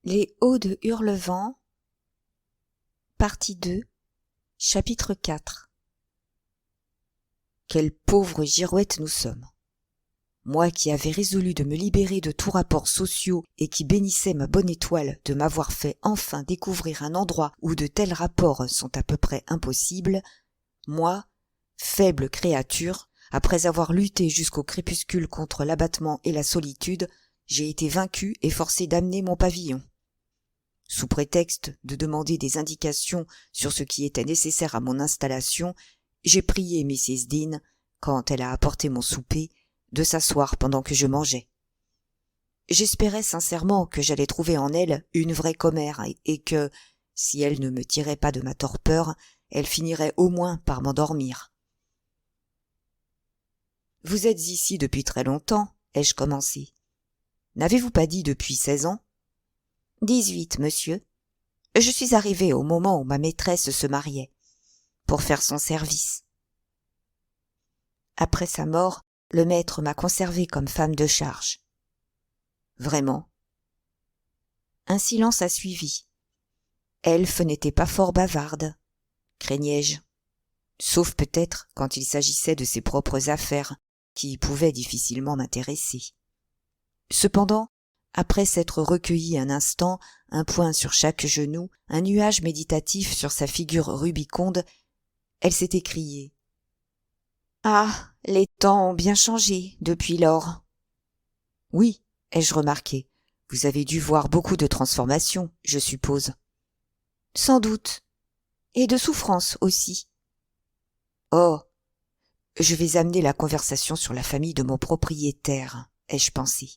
Les Hauts de Hurlevent, partie 2, chapitre 4. Quelle pauvre girouette nous sommes. Moi qui avais résolu de me libérer de tous rapports sociaux et qui bénissais ma bonne étoile de m'avoir fait enfin découvrir un endroit où de tels rapports sont à peu près impossibles, moi, faible créature, après avoir lutté jusqu'au crépuscule contre l'abattement et la solitude, j'ai été vaincu et forcé d'amener mon pavillon. Sous prétexte de demander des indications sur ce qui était nécessaire à mon installation, j'ai prié Mrs. Dean, quand elle a apporté mon souper, de s'asseoir pendant que je mangeais. J'espérais sincèrement que j'allais trouver en elle une vraie commère et que, si elle ne me tirait pas de ma torpeur, elle finirait au moins par m'endormir. « Vous êtes ici depuis très longtemps, ai-je commencé. N'avez-vous pas dit depuis 16 ans ? 18, monsieur. Je suis arrivé au moment où ma maîtresse se mariait, pour faire son service. Après sa mort, le maître m'a conservée comme femme de charge. Vraiment ? Un silence a suivi. Elfe n'était pas fort bavarde, craignais-je, sauf peut-être quand il s'agissait de ses propres affaires, qui pouvaient difficilement m'intéresser. Cependant, après s'être recueillie un instant, un poing sur chaque genou, un nuage méditatif sur sa figure rubiconde, elle s'est écriée. « Ah, les temps ont bien changé depuis lors. »« Oui, ai-je remarqué, vous avez dû voir beaucoup de transformations, je suppose. »« Sans doute. Et de souffrances aussi. »« Oh, je vais amener la conversation sur la famille de mon propriétaire, ai-je pensé.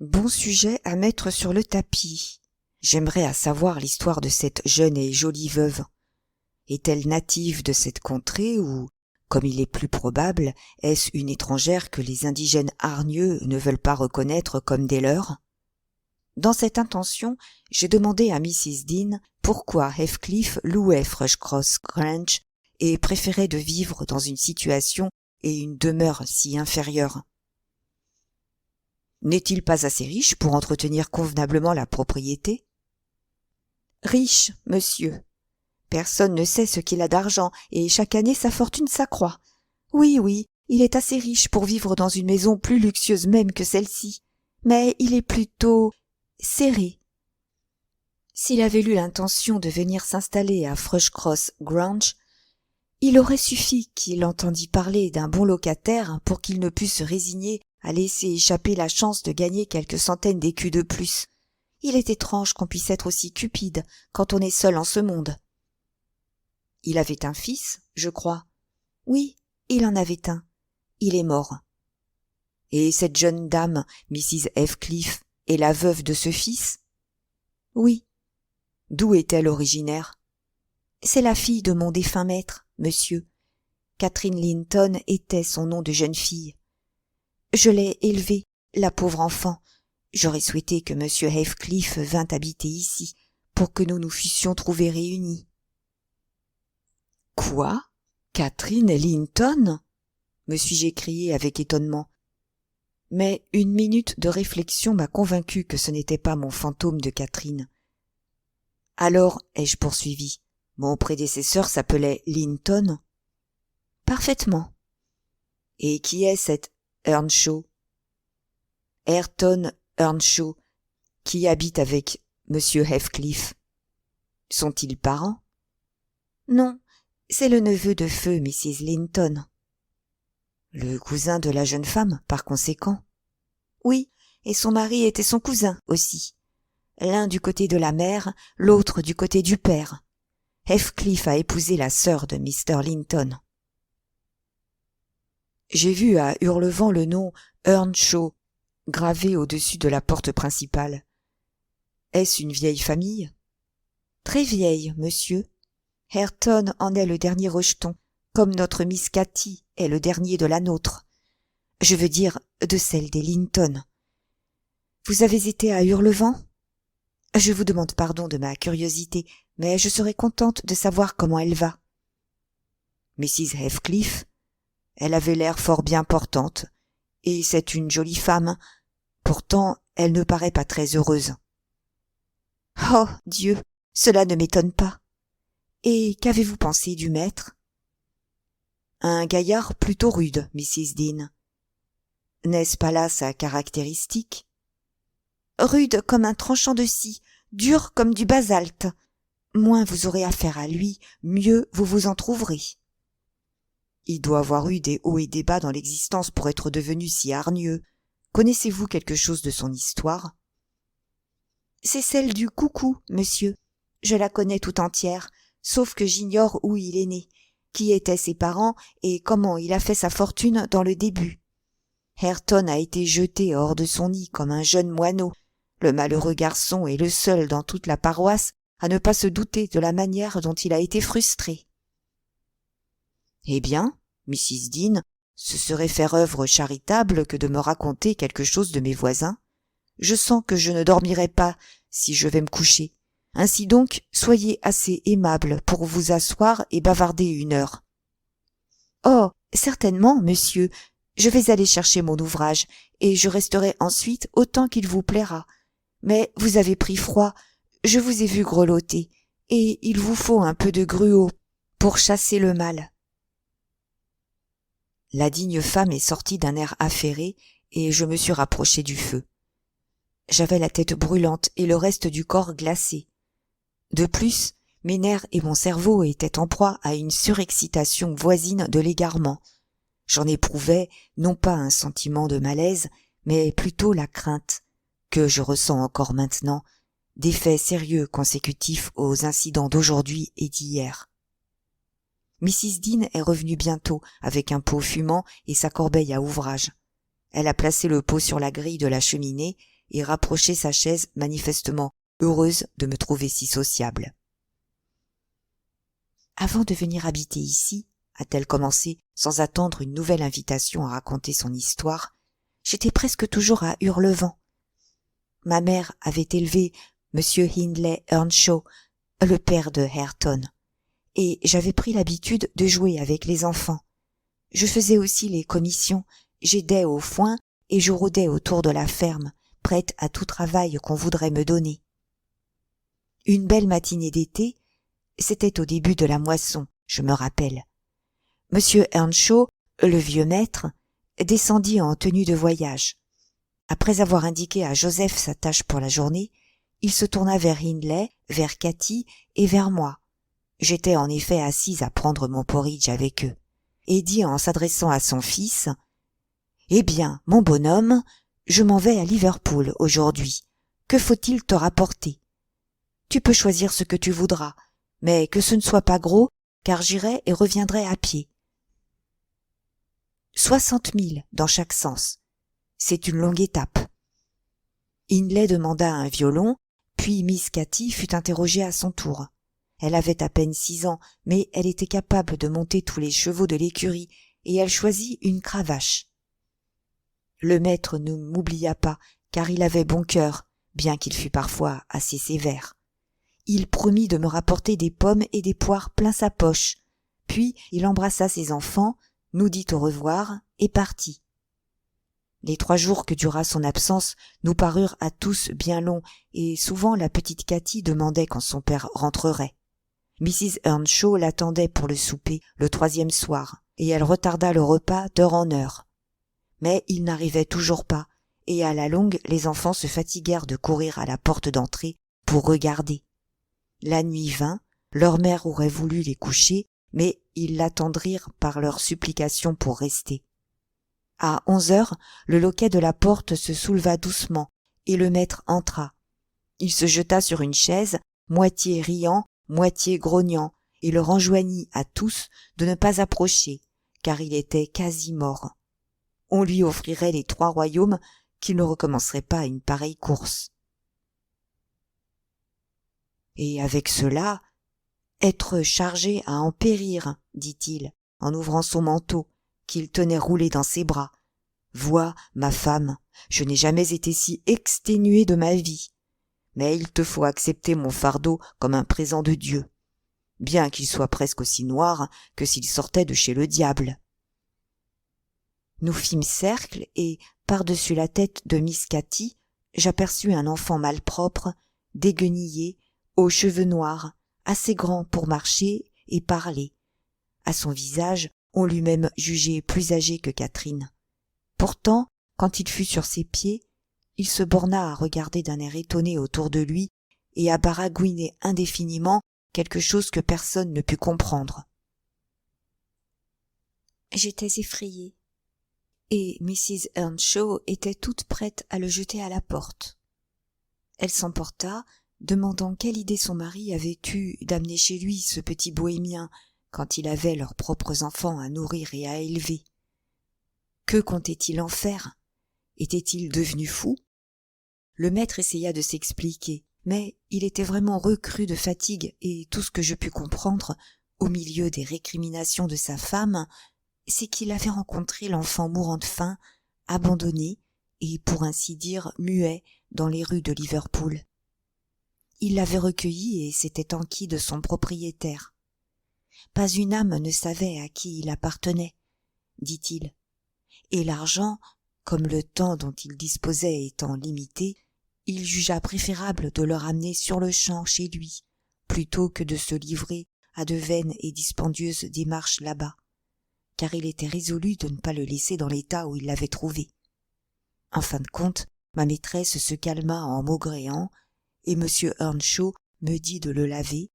Bon sujet à mettre sur le tapis. J'aimerais à savoir l'histoire de cette jeune et jolie veuve. Est-elle native de cette contrée ou, comme il est plus probable, est-ce une étrangère que les indigènes hargneux ne veulent pas reconnaître comme des leurs ? Dans cette intention, j'ai demandé à Mrs. Dean pourquoi Heathcliff louait Thrushcross Grange et préférait de vivre dans une situation et une demeure si inférieures. N'est-il pas assez riche pour entretenir convenablement la propriété ? Riche, monsieur. Personne ne sait ce qu'il a d'argent, et chaque année sa fortune s'accroît. Oui, oui, il est assez riche pour vivre dans une maison plus luxueuse même que celle-ci, mais il est plutôt serré. S'il avait eu l'intention de venir s'installer à Thrushcross Grange, il aurait suffi qu'il entendît parler d'un bon locataire pour qu'il ne pût se résigner à laisser échapper la chance de gagner quelques centaines d'écus de plus. Il est étrange qu'on puisse être aussi cupide quand on est seul en ce monde. Il avait un fils, je crois. Oui, il en avait un. Il est mort. Et cette jeune dame, Mrs. Heathcliff, est la veuve de ce fils ? Oui. D'où est-elle originaire ? C'est la fille de mon défunt maître, monsieur. Catherine Linton était son nom de jeune fille. Je l'ai élevée, la pauvre enfant. J'aurais souhaité que monsieur Heathcliff vînt habiter ici, pour que nous nous fussions trouvés réunis. Quoi ? Catherine Linton ? Me suis-je écrié avec étonnement. Mais une minute de réflexion m'a convaincu que ce n'était pas mon fantôme de Catherine. Alors, ai-je poursuivi, mon prédécesseur s'appelait Linton ? Parfaitement. Et qui est cette Earnshaw ? Ayrton Earnshaw, qui habite avec monsieur Heathcliff. Sont-ils parents ? Non, c'est le neveu de feu Mrs. Linton. Le cousin de la jeune femme, par conséquent ? Oui, et son mari était son cousin aussi. L'un du côté de la mère, l'autre du côté du père. Heathcliff a épousé la sœur de Mr. Linton. J'ai vu à Hurlevent le nom Earnshaw gravé au-dessus de la porte principale. Est-ce une vieille famille ? Très vieille, monsieur. Ayrton en est le dernier rejeton, comme notre Miss Cathy est le dernier de la nôtre. Je veux dire, de celle des Linton. Vous avez été à Hurlevent ? Je vous demande pardon de ma curiosité, mais je serais contente de savoir comment elle va. Mrs. Heathcliff ? Elle avait l'air fort bien portante, et c'est une jolie femme. Pourtant, elle ne paraît pas très heureuse. Oh, Dieu, cela ne m'étonne pas. Et qu'avez-vous pensé du maître? Un gaillard plutôt rude, Mrs. Dean. N'est-ce pas là sa caractéristique? Rude comme un tranchant de scie, dur comme du basalte. Moins vous aurez affaire à lui, mieux vous vous en trouverez. Il doit avoir eu des hauts et des bas dans l'existence pour être devenu si hargneux. Connaissez-vous quelque chose de son histoire? C'est celle du coucou, monsieur. Je la connais tout entière, sauf que j'ignore où il est né, qui étaient ses parents et comment il a fait sa fortune dans le début. Hareton a été jeté hors de son nid comme un jeune moineau. Le malheureux garçon est le seul dans toute la paroisse à ne pas se douter de la manière dont il a été frustré. Eh bien, Mrs. Dean, ce serait faire œuvre charitable que de me raconter quelque chose de mes voisins. Je sens que je ne dormirai pas si je vais me coucher. Ainsi donc, soyez assez aimable pour vous asseoir et bavarder 1 heure. Oh, certainement, monsieur. Je vais aller chercher mon ouvrage, et je resterai ensuite autant qu'il vous plaira. Mais vous avez pris froid, je vous ai vu grelotter, et il vous faut un peu de gruau pour chasser le mal. La digne femme est sortie d'un air affairé, et je me suis rapproché du feu. J'avais la tête brûlante et le reste du corps glacé. De plus, mes nerfs et mon cerveau étaient en proie à une surexcitation voisine de l'égarement. J'en éprouvais non pas un sentiment de malaise, mais plutôt la crainte, que je ressens encore maintenant, d'effets sérieux consécutifs aux incidents d'aujourd'hui et d'hier. Mrs. Dean est revenue bientôt avec un pot fumant et sa corbeille à ouvrage. Elle a placé le pot sur la grille de la cheminée et rapproché sa chaise, manifestement heureuse de me trouver si sociable. Avant de venir habiter ici, a-t-elle commencé sans attendre une nouvelle invitation à raconter son histoire, j'étais presque toujours à Hurlevent. Ma mère avait élevé M. Hindley Earnshaw, le père de Hareton, et j'avais pris l'habitude de jouer avec les enfants. Je faisais aussi les commissions, j'aidais au foin et je rôdais autour de la ferme, prête à tout travail qu'on voudrait me donner. Une belle matinée d'été, c'était au début de la moisson, je me rappelle. Monsieur Earnshaw, le vieux maître, descendit en tenue de voyage. Après avoir indiqué à Joseph sa tâche pour la journée, il se tourna vers Hindley, vers Cathy et vers moi. J'étais en effet assise à prendre mon porridge avec eux, et dit en s'adressant à son fils « Eh bien, mon bonhomme, je m'en vais à Liverpool aujourd'hui. Que faut-il te rapporter? Tu peux choisir ce que tu voudras, mais que ce ne soit pas gros, car j'irai et reviendrai à pied. 60 000 dans chaque sens. C'est une longue étape. » Hindley demanda un violon, puis Miss Cathy fut interrogée à son tour. Elle avait à peine 6 ans, mais elle était capable de monter tous les chevaux de l'écurie, et elle choisit une cravache. Le maître ne m'oublia pas, car il avait bon cœur, bien qu'il fût parfois assez sévère. Il promit de me rapporter des pommes et des poires plein sa poche, puis il embrassa ses enfants, nous dit au revoir et partit. Les 3 jours que dura son absence nous parurent à tous bien longs, et souvent la petite Cathy demandait quand son père rentrerait. Mrs. Earnshaw l'attendait pour le souper le 3e soir, et elle retarda le repas d'heure en heure. Mais il n'arrivait toujours pas, et à la longue les enfants se fatiguèrent de courir à la porte d'entrée pour regarder. La nuit vint, leur mère aurait voulu les coucher, mais ils l'attendrirent par leurs supplications pour rester. À 11 heures, le loquet de la porte se souleva doucement, et le maître entra. Il se jeta sur une chaise, moitié riant, moitié grognant, et leur enjoignit à tous de ne pas approcher, car il était quasi mort. On lui offrirait les 3 royaumes qu'il ne recommencerait pas une pareille course. Et avec cela, être chargé à en périr, dit-il, en ouvrant son manteau, qu'il tenait roulé dans ses bras. Vois, ma femme, je n'ai jamais été si exténué de ma vie. Mais il te faut accepter mon fardeau comme un présent de Dieu, bien qu'il soit presque aussi noir que s'il sortait de chez le diable. Nous fîmes cercle et, par-dessus la tête de Miss Cathy, j'aperçus un enfant malpropre, déguenillé, aux cheveux noirs, assez grand pour marcher et parler. À son visage, on l'eût même jugé plus âgé que Catherine. Pourtant, quand il fut sur ses pieds, il se borna à regarder d'un air étonné autour de lui et à baragouiner indéfiniment quelque chose que personne ne put comprendre. J'étais effrayée, et Mrs. Earnshaw était toute prête à le jeter à la porte. Elle s'emporta, demandant quelle idée son mari avait eue d'amener chez lui ce petit bohémien quand il avait leurs propres enfants à nourrir et à élever. Que comptait-il en faire? Était-il devenu fou? Le maître essaya de s'expliquer, mais il était vraiment recru de fatigue et tout ce que je pus comprendre, au milieu des récriminations de sa femme, c'est qu'il avait rencontré l'enfant mourant de faim, abandonné et, pour ainsi dire, muet dans les rues de Liverpool. Il l'avait recueilli et s'était enquis de son propriétaire. Pas une âme ne savait à qui il appartenait, dit-il, et l'argent, comme le temps dont il disposait étant limité, il jugea préférable de le ramener sur-le-champ chez lui, plutôt que de se livrer à de vaines et dispendieuses démarches là-bas, car il était résolu de ne pas le laisser dans l'état où il l'avait trouvé. En fin de compte, ma maîtresse se calma en maugréant, et M. Earnshaw me dit de le laver,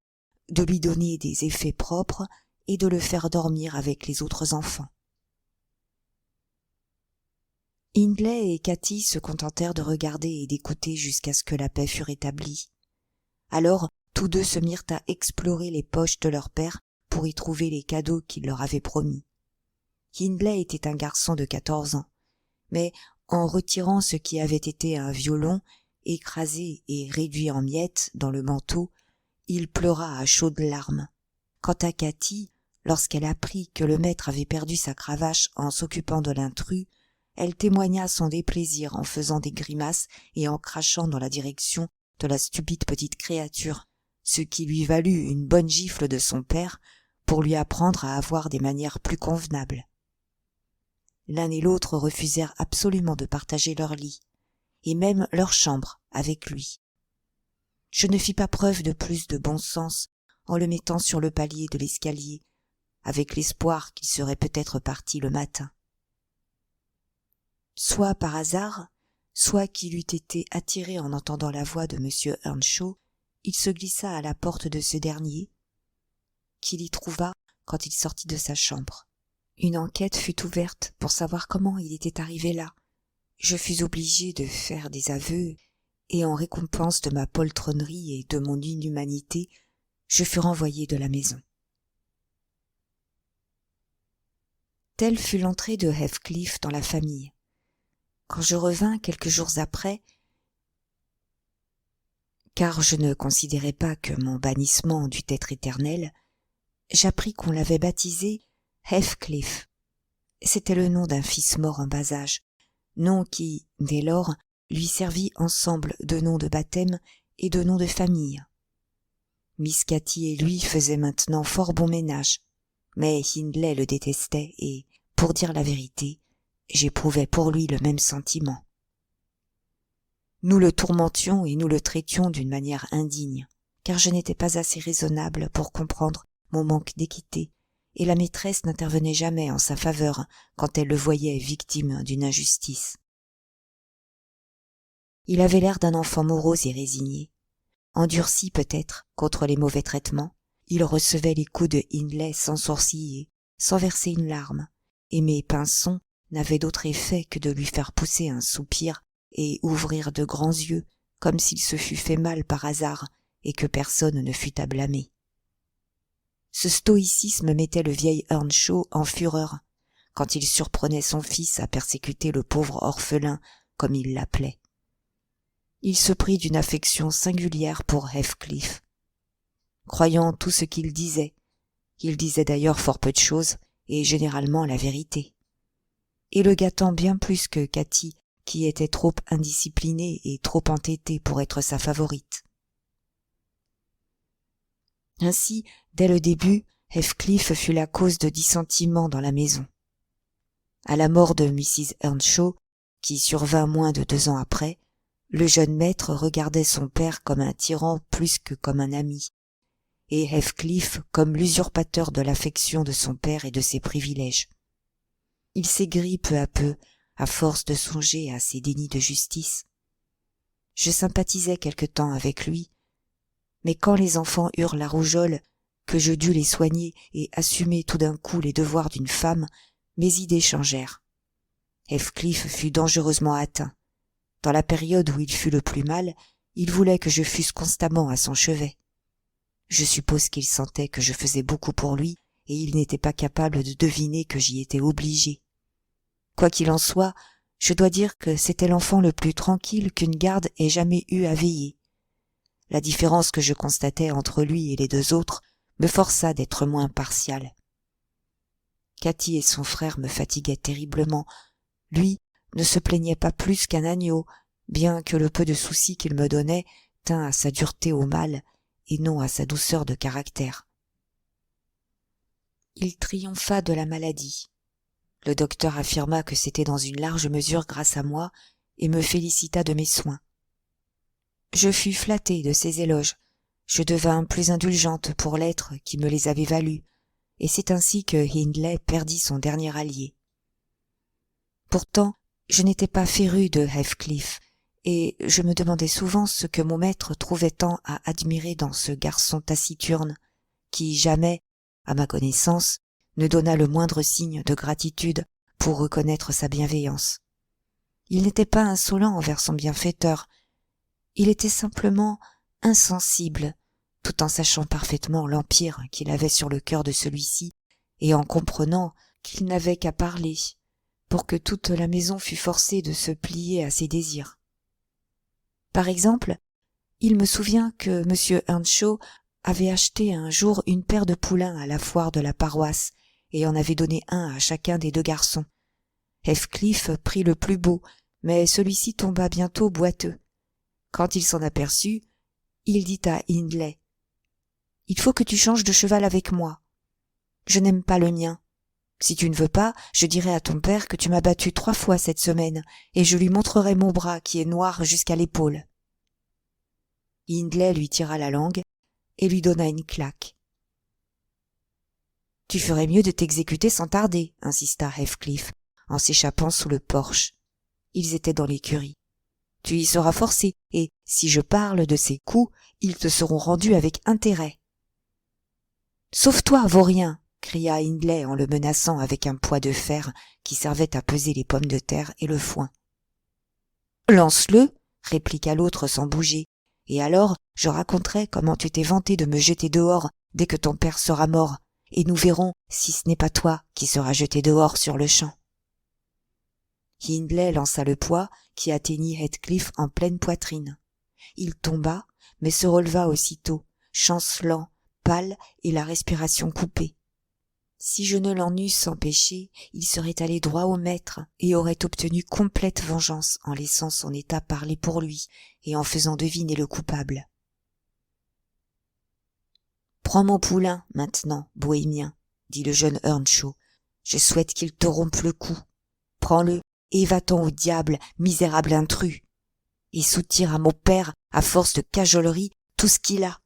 de lui donner des effets propres et de le faire dormir avec les autres enfants. Hindley et Cathy se contentèrent de regarder et d'écouter jusqu'à ce que la paix fût rétablie. Alors tous deux se mirent à explorer les poches de leur père pour y trouver les cadeaux qu'il leur avait promis. Hindley était un garçon de 14 ans, mais en retirant ce qui avait été un violon, écrasé et réduit en miettes dans le manteau, il pleura à chaudes larmes. Quant à Cathy, lorsqu'elle apprit que le maître avait perdu sa cravache en s'occupant de l'intrus, elle témoigna son déplaisir en faisant des grimaces et en crachant dans la direction de la stupide petite créature, ce qui lui valut une bonne gifle de son père pour lui apprendre à avoir des manières plus convenables. L'un et l'autre refusèrent absolument de partager leur lit, et même leur chambre avec lui. Je ne fis pas preuve de plus de bon sens en le mettant sur le palier de l'escalier, avec l'espoir qu'il serait peut-être parti le matin. Soit par hasard, soit qu'il eût été attiré en entendant la voix de M. Earnshaw, il se glissa à la porte de ce dernier, qu'il y trouva quand il sortit de sa chambre. Une enquête fut ouverte pour savoir comment il était arrivé là. Je fus obligé de faire des aveux, et en récompense de ma poltronnerie et de mon inhumanité, je fus renvoyé de la maison. Telle fut l'entrée de Heathcliff dans la famille. Quand je revins quelques jours après, car je ne considérais pas que mon bannissement dût être éternel, j'appris qu'on l'avait baptisé Heathcliff. C'était le nom d'un fils mort en bas âge, nom qui, dès lors, lui servit ensemble de nom de baptême et de nom de famille. Miss Cathy et lui faisaient maintenant fort bon ménage, mais Hindley le détestait et, pour dire la vérité, j'éprouvais pour lui le même sentiment. Nous le tourmentions et nous le traitions d'une manière indigne, car je n'étais pas assez raisonnable pour comprendre mon manque d'équité, et la maîtresse n'intervenait jamais en sa faveur quand elle le voyait victime d'une injustice. Il avait l'air d'un enfant morose et résigné. Endurci peut-être contre les mauvais traitements, il recevait les coups de Hindley sans sourciller, sans verser une larme, et mes pinçons n'avaient d'autre effet que de lui faire pousser un soupir et ouvrir de grands yeux, comme s'il se fût fait mal par hasard et que personne ne fût à blâmer. Ce stoïcisme mettait le vieil Earnshaw en fureur, quand il surprenait son fils à persécuter le pauvre orphelin, comme il l'appelait. Il se prit d'une affection singulière pour Heathcliff. Croyant tout ce qu'il disait d'ailleurs fort peu de choses, et généralement la vérité, et le gâtant bien plus que Cathy, qui était trop indisciplinée et trop entêtée pour être sa favorite. Ainsi, dès le début, Heathcliff fut la cause de dissentiments dans la maison. À la mort de Mrs. Earnshaw, qui survint moins de 2 ans après, Le jeune maître regardait son père comme un tyran plus que comme un ami, et Heathcliff comme l'usurpateur de l'affection de son père et de ses privilèges. Il s'aigrit peu à peu, à force de songer à ses dénis de justice. Je sympathisais quelque temps avec lui, mais quand les enfants eurent la rougeole, que je dus les soigner et assumer tout d'un coup les devoirs d'une femme, mes idées changèrent. Heathcliff fut dangereusement atteint. Dans la période où il fut le plus mal, il voulait que je fusse constamment à son chevet. Je suppose qu'il sentait que je faisais beaucoup pour lui, et il n'était pas capable de deviner que j'y étais obligé. Quoi qu'il en soit, je dois dire que c'était l'enfant le plus tranquille qu'une garde ait jamais eu à veiller. La différence que je constatais entre lui et les deux autres me força d'être moins partial. Cathy et son frère me fatiguaient terriblement. Lui ne se plaignait pas plus qu'un agneau, bien que le peu de soucis qu'il me donnait tînt à sa dureté au mal et non à sa douceur de caractère. Il triompha de la maladie. Le docteur affirma que c'était dans une large mesure grâce à moi et me félicita de mes soins. Je fus flattée de ses éloges. Je devins plus indulgente pour l'être qui me les avait valus, et c'est ainsi que Hindley perdit son dernier allié. Pourtant, je n'étais pas férue de Heathcliff, et je me demandais souvent ce que mon maître trouvait tant à admirer dans ce garçon taciturne, qui jamais, à ma connaissance, ne donna le moindre signe de gratitude pour reconnaître sa bienveillance. Il n'était pas insolent envers son bienfaiteur, il était simplement insensible, tout en sachant parfaitement l'empire qu'il avait sur le cœur de celui-ci, et en comprenant qu'il n'avait qu'à parler, pour que toute la maison fût forcée de se plier à ses désirs. Par exemple, il me souvient que M. Earnshaw avait acheté un jour une paire de poulains à la foire de la paroisse, et en avait donné un à chacun des deux garçons. Heathcliff prit le plus beau, mais celui-ci tomba bientôt boiteux. Quand il s'en aperçut, il dit à Hindley : « Il faut que tu changes de cheval avec moi. Je n'aime pas le mien. Si tu ne veux pas, je dirai à ton père que tu m'as battu 3 fois cette semaine, et je lui montrerai mon bras qui est noir jusqu'à l'épaule. » Hindley lui tira la langue et lui donna une claque. « Tu ferais mieux de t'exécuter sans tarder, » insista Heathcliff, en s'échappant sous le porche. Ils étaient dans l'écurie. « Tu y seras forcé, et si je parle de ces coups, ils te seront rendus avec intérêt. »« Sauve-toi, vaurien !» cria Hindley en le menaçant avec un poids de fer qui servait à peser les pommes de terre et le foin. « Lance-le !» répliqua l'autre sans bouger, « et alors je raconterai comment tu t'es vanté de me jeter dehors dès que ton père sera mort, et nous verrons si ce n'est pas toi qui seras jeté dehors sur le champ. » Hindley lança le poids qui atteignit Heathcliff en pleine poitrine. Il tomba, mais se releva aussitôt, chancelant, pâle et la respiration coupée. Si je ne l'en eusse empêché, il serait allé droit au maître et aurait obtenu complète vengeance en laissant son état parler pour lui et en faisant deviner le coupable. « Prends mon poulain, maintenant, bohémien, » dit le jeune Earnshaw. « Je souhaite qu'il te rompe le cou. Prends-le et va-t'en au diable, misérable intrus, et soutire à mon père, à force de cajolerie, tout ce qu'il a.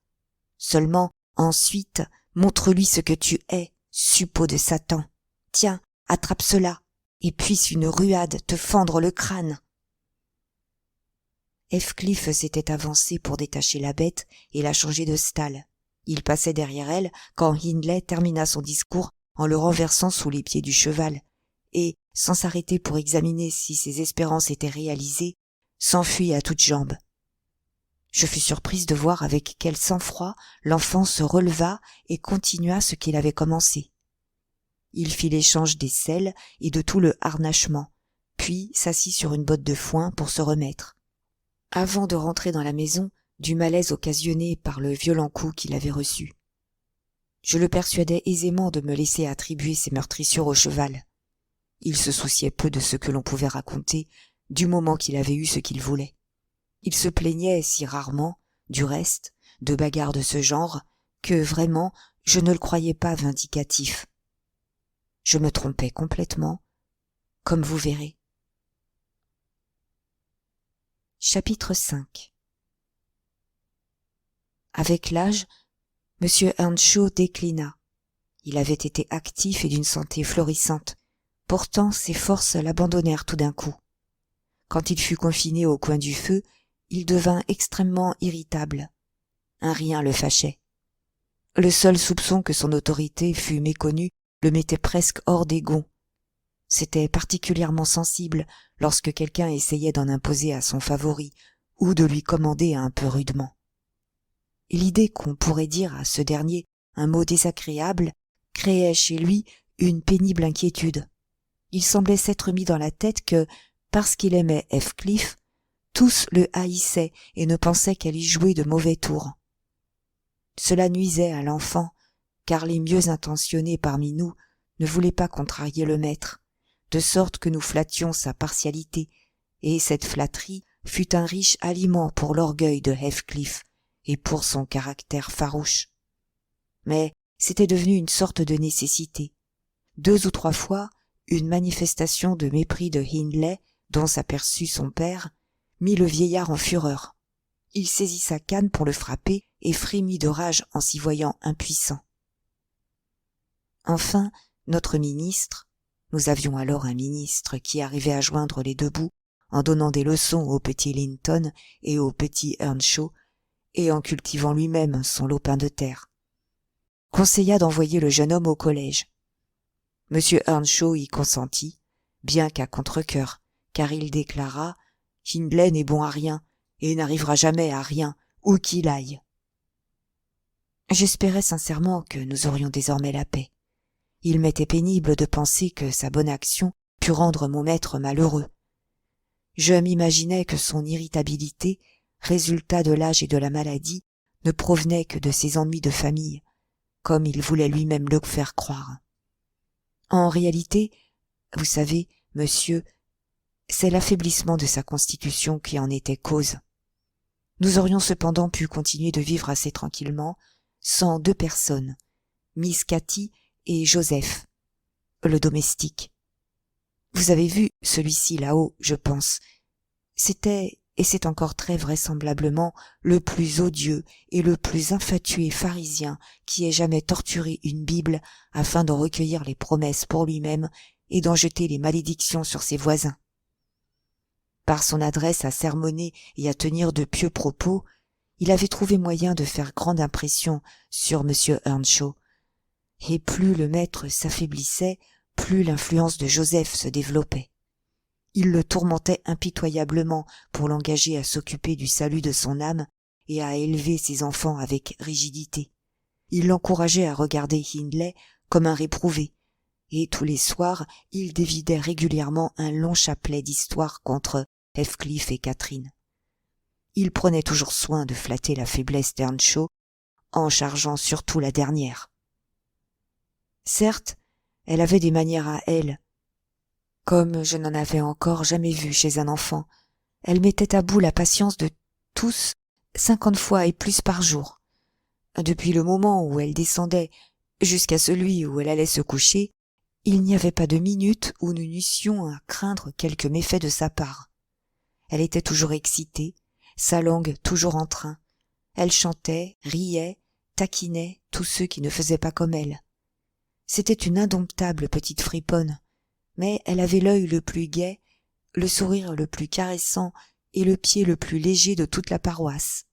Seulement, ensuite, montre-lui ce que tu es, suppôt de Satan. Tiens, attrape cela, et puisse une ruade te fendre le crâne. » Heathcliff s'était avancé pour détacher la bête et la changer de stalle. Il passait derrière elle quand Hindley termina son discours en le renversant sous les pieds du cheval, et, sans s'arrêter pour examiner si ses espérances étaient réalisées, s'enfuit à toutes jambes. Je fus surprise de voir avec quel sang-froid l'enfant se releva et continua ce qu'il avait commencé. Il fit l'échange des selles et de tout le harnachement, puis s'assit sur une botte de foin pour se remettre. Avant de rentrer dans la maison, du malaise occasionné par le violent coup qu'il avait reçu. Je le persuadai aisément de me laisser attribuer ses meurtrissures au cheval. Il se souciait peu de ce que l'on pouvait raconter, du moment qu'il avait eu ce qu'il voulait. Il se plaignait si rarement, du reste, de bagarres de ce genre, que vraiment je ne le croyais pas vindicatif. Je me trompais complètement, comme vous verrez. Chapitre 5. Avec l'âge, M. Earnshaw déclina. Il avait été actif et d'une santé florissante. Pourtant, ses forces l'abandonnèrent tout d'un coup. Quand il fut confiné au coin du feu, il devint extrêmement irritable. Un rien le fâchait. Le seul soupçon que son autorité fût méconnue le mettait presque hors des gonds. C'était particulièrement sensible lorsque quelqu'un essayait d'en imposer à son favori ou de lui commander un peu rudement. Et l'idée qu'on pourrait dire à ce dernier un mot désagréable créait chez lui une pénible inquiétude. Il semblait s'être mis dans la tête que, parce qu'il aimait Heathcliff, tous le haïssaient et ne pensaient qu'à lui jouer de mauvais tours. Cela nuisait à l'enfant, car les mieux intentionnés parmi nous ne voulaient pas contrarier le maître, de sorte que nous flattions sa partialité, et cette flatterie fut un riche aliment pour l'orgueil de Heathcliff et pour son caractère farouche. Mais c'était devenu une sorte de nécessité. 2 ou 3 fois, une manifestation de mépris de Hindley, dont s'aperçut son père, mit le vieillard en fureur. Il saisit sa canne pour le frapper et frémit de rage en s'y voyant impuissant. Enfin, notre ministre, nous avions alors un ministre qui arrivait à joindre les 2 bouts en donnant des leçons au petit Linton et au petit Earnshaw et en cultivant lui-même son lopin de terre, conseilla d'envoyer le jeune homme au collège. M. Earnshaw y consentit, bien qu'à contre-cœur, car il déclara « Hindley n'est bon à rien et n'arrivera jamais à rien, où qu'il aille. » J'espérais sincèrement que nous aurions désormais la paix. Il m'était pénible de penser que sa bonne action pût rendre mon maître malheureux. Je m'imaginais que son irritabilité, résultat de l'âge et de la maladie, ne provenait que de ses ennuis de famille, comme il voulait lui-même le faire croire. En réalité, vous savez, monsieur, c'est l'affaiblissement de sa constitution qui en était cause. Nous aurions cependant pu continuer de vivre assez tranquillement, sans 2 personnes, Miss Cathy et Joseph, le domestique. Vous avez vu celui-ci là-haut, je pense. C'était, et c'est encore très vraisemblablement, le plus odieux et le plus infatué pharisien qui ait jamais torturé une Bible afin d'en recueillir les promesses pour lui-même et d'en jeter les malédictions sur ses voisins. Par son adresse à sermonner et à tenir de pieux propos, il avait trouvé moyen de faire grande impression sur M. Earnshaw, et plus le maître s'affaiblissait, plus l'influence de Joseph se développait. Il le tourmentait impitoyablement pour l'engager à s'occuper du salut de son âme et à élever ses enfants avec rigidité. Il l'encourageait à regarder Hindley comme un réprouvé, et tous les soirs il dévidait régulièrement un long chapelet d'histoires contre Heathcliff et Catherine. Il prenait toujours soin de flatter la faiblesse d'Earnshaw, en chargeant surtout la dernière. Certes, elle avait des manières à elle, comme je n'en avais encore jamais vu chez un enfant. Elle mettait à bout la patience de tous 50 fois et plus par jour. Depuis le moment où elle descendait jusqu'à celui où elle allait se coucher, il n'y avait pas de minute où nous n'eussions à craindre quelque méfait de sa part. Elle était toujours excitée, sa langue toujours en train. Elle chantait, riait, taquinait tous ceux qui ne faisaient pas comme elle. C'était une indomptable petite friponne, mais elle avait l'œil le plus gai, le sourire le plus caressant et le pied le plus léger de toute la paroisse.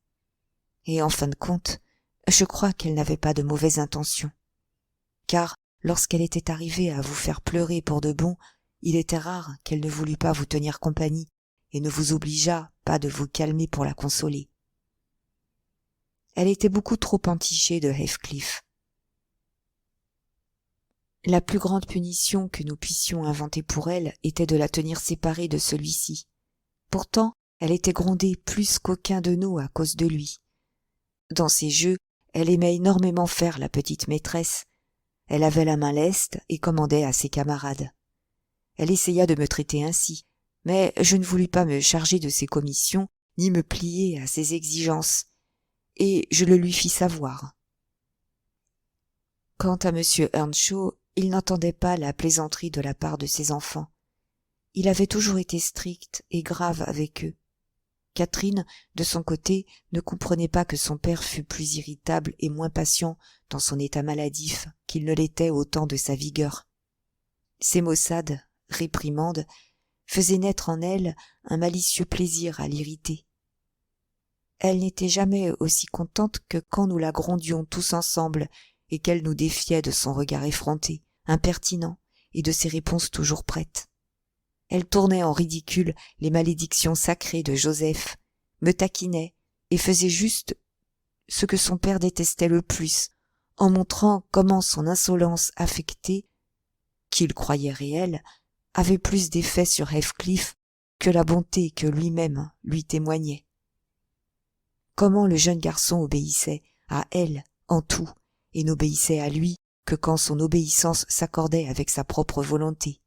Et en fin de compte, je crois qu'elle n'avait pas de mauvaises intentions. Car lorsqu'elle était arrivée à vous faire pleurer pour de bon, il était rare qu'elle ne voulût pas vous tenir compagnie et ne vous obligeât pas de vous calmer pour la consoler. Elle était beaucoup trop entichée de Heathcliff. La plus grande punition que nous puissions inventer pour elle était de la tenir séparée de celui-ci. Pourtant, elle était grondée plus qu'aucun de nous à cause de lui. Dans ses jeux, elle aimait énormément faire la petite maîtresse. Elle avait la main leste et commandait à ses camarades. Elle essaya de me traiter ainsi, mais je ne voulus pas me charger de ses commissions ni me plier à ses exigences, et je le lui fis savoir. Quant à M. Earnshaw, il n'entendait pas la plaisanterie de la part de ses enfants. Il avait toujours été strict et grave avec eux. Catherine, de son côté, ne comprenait pas que son père fût plus irritable et moins patient dans son état maladif qu'il ne l'était au temps de sa vigueur. Ces maussades, réprimandes, faisaient naître en elle un malicieux plaisir à l'irriter. Elle n'était jamais aussi contente que quand nous la grondions tous ensemble et qu'elle nous défiait de son regard effronté, impertinent, et de ses réponses toujours prêtes. Elle tournait en ridicule les malédictions sacrées de Joseph, me taquinait et faisait juste ce que son père détestait le plus, en montrant comment son insolence affectée, qu'il croyait réelle, avait plus d'effet sur Heathcliff que la bonté que lui-même lui témoignait. Comment le jeune garçon obéissait à elle en tout et n'obéissait à lui que quand son obéissance s'accordait avec sa propre volonté.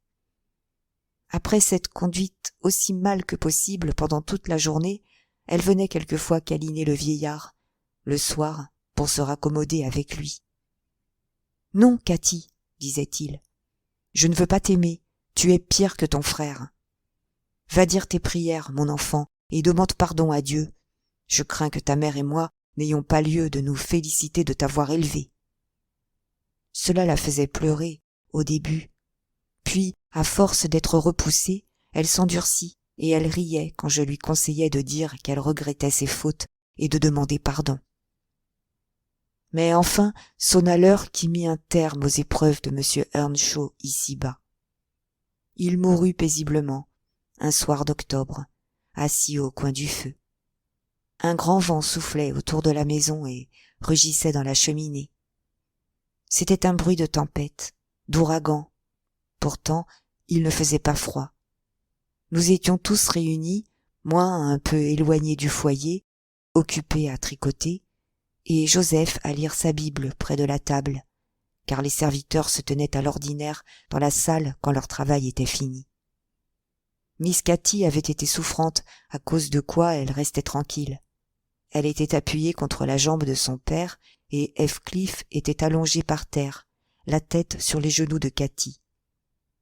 Après s'être conduite aussi mal que possible pendant toute la journée, elle venait quelquefois câliner le vieillard, le soir, pour se raccommoder avec lui. « Non, Cathy, disait-il, je ne veux pas t'aimer, tu es pire que ton frère. Va dire tes prières, mon enfant, et demande pardon à Dieu. Je crains que ta mère et moi n'ayons pas lieu de nous féliciter de t'avoir élevé. » Cela la faisait pleurer, au début. Puis, à force d'être repoussée, elle s'endurcit et elle riait quand je lui conseillais de dire qu'elle regrettait ses fautes et de demander pardon. Mais enfin sonna l'heure qui mit un terme aux épreuves de M. Earnshaw ici-bas. Il mourut paisiblement, un soir d'octobre, assis au coin du feu. Un grand vent soufflait autour de la maison et rugissait dans la cheminée. C'était un bruit de tempête, d'ouragan. Pourtant, il ne faisait pas froid. Nous étions tous réunis, moi un peu éloigné du foyer, occupé à tricoter, et Joseph à lire sa Bible près de la table, car les serviteurs se tenaient à l'ordinaire dans la salle quand leur travail était fini. Miss Cathy avait été souffrante, à cause de quoi elle restait tranquille. Elle était appuyée contre la jambe de son père, et Heathcliff était allongé par terre, la tête sur les genoux de Cathy.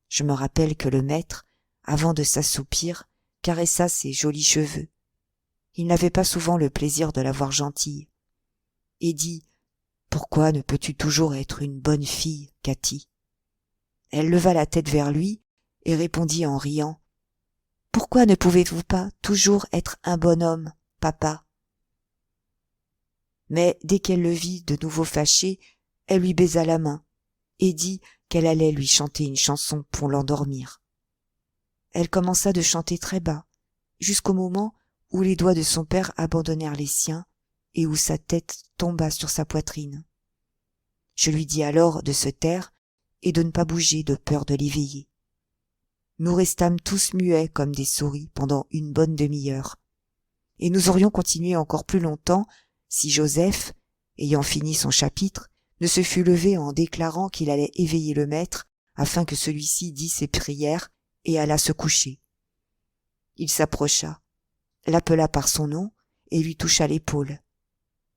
Je me rappelle que le maître, avant de s'assoupir, caressa ses jolis cheveux. Il n'avait pas souvent le plaisir de la voir gentille. Et dit « Pourquoi ne peux-tu toujours être une bonne fille, Cathy ?» Elle leva la tête vers lui et répondit en riant « Pourquoi ne pouvez-vous pas toujours être un bon homme, papa ?» Mais dès qu'elle le vit de nouveau fâché, elle lui baisa la main et dit qu'elle allait lui chanter une chanson pour l'endormir. Elle commença de chanter très bas, jusqu'au moment où les doigts de son père abandonnèrent les siens et où sa tête tomba sur sa poitrine. Je lui dis alors de se taire et de ne pas bouger de peur de l'éveiller. Nous restâmes tous muets comme des souris pendant une bonne demi-heure, et nous aurions continué encore plus longtemps si Joseph, ayant fini son chapitre, ne se fût levé en déclarant qu'il allait éveiller le maître afin que celui-ci dît ses prières et alla se coucher. Il s'approcha, l'appela par son nom et lui toucha l'épaule.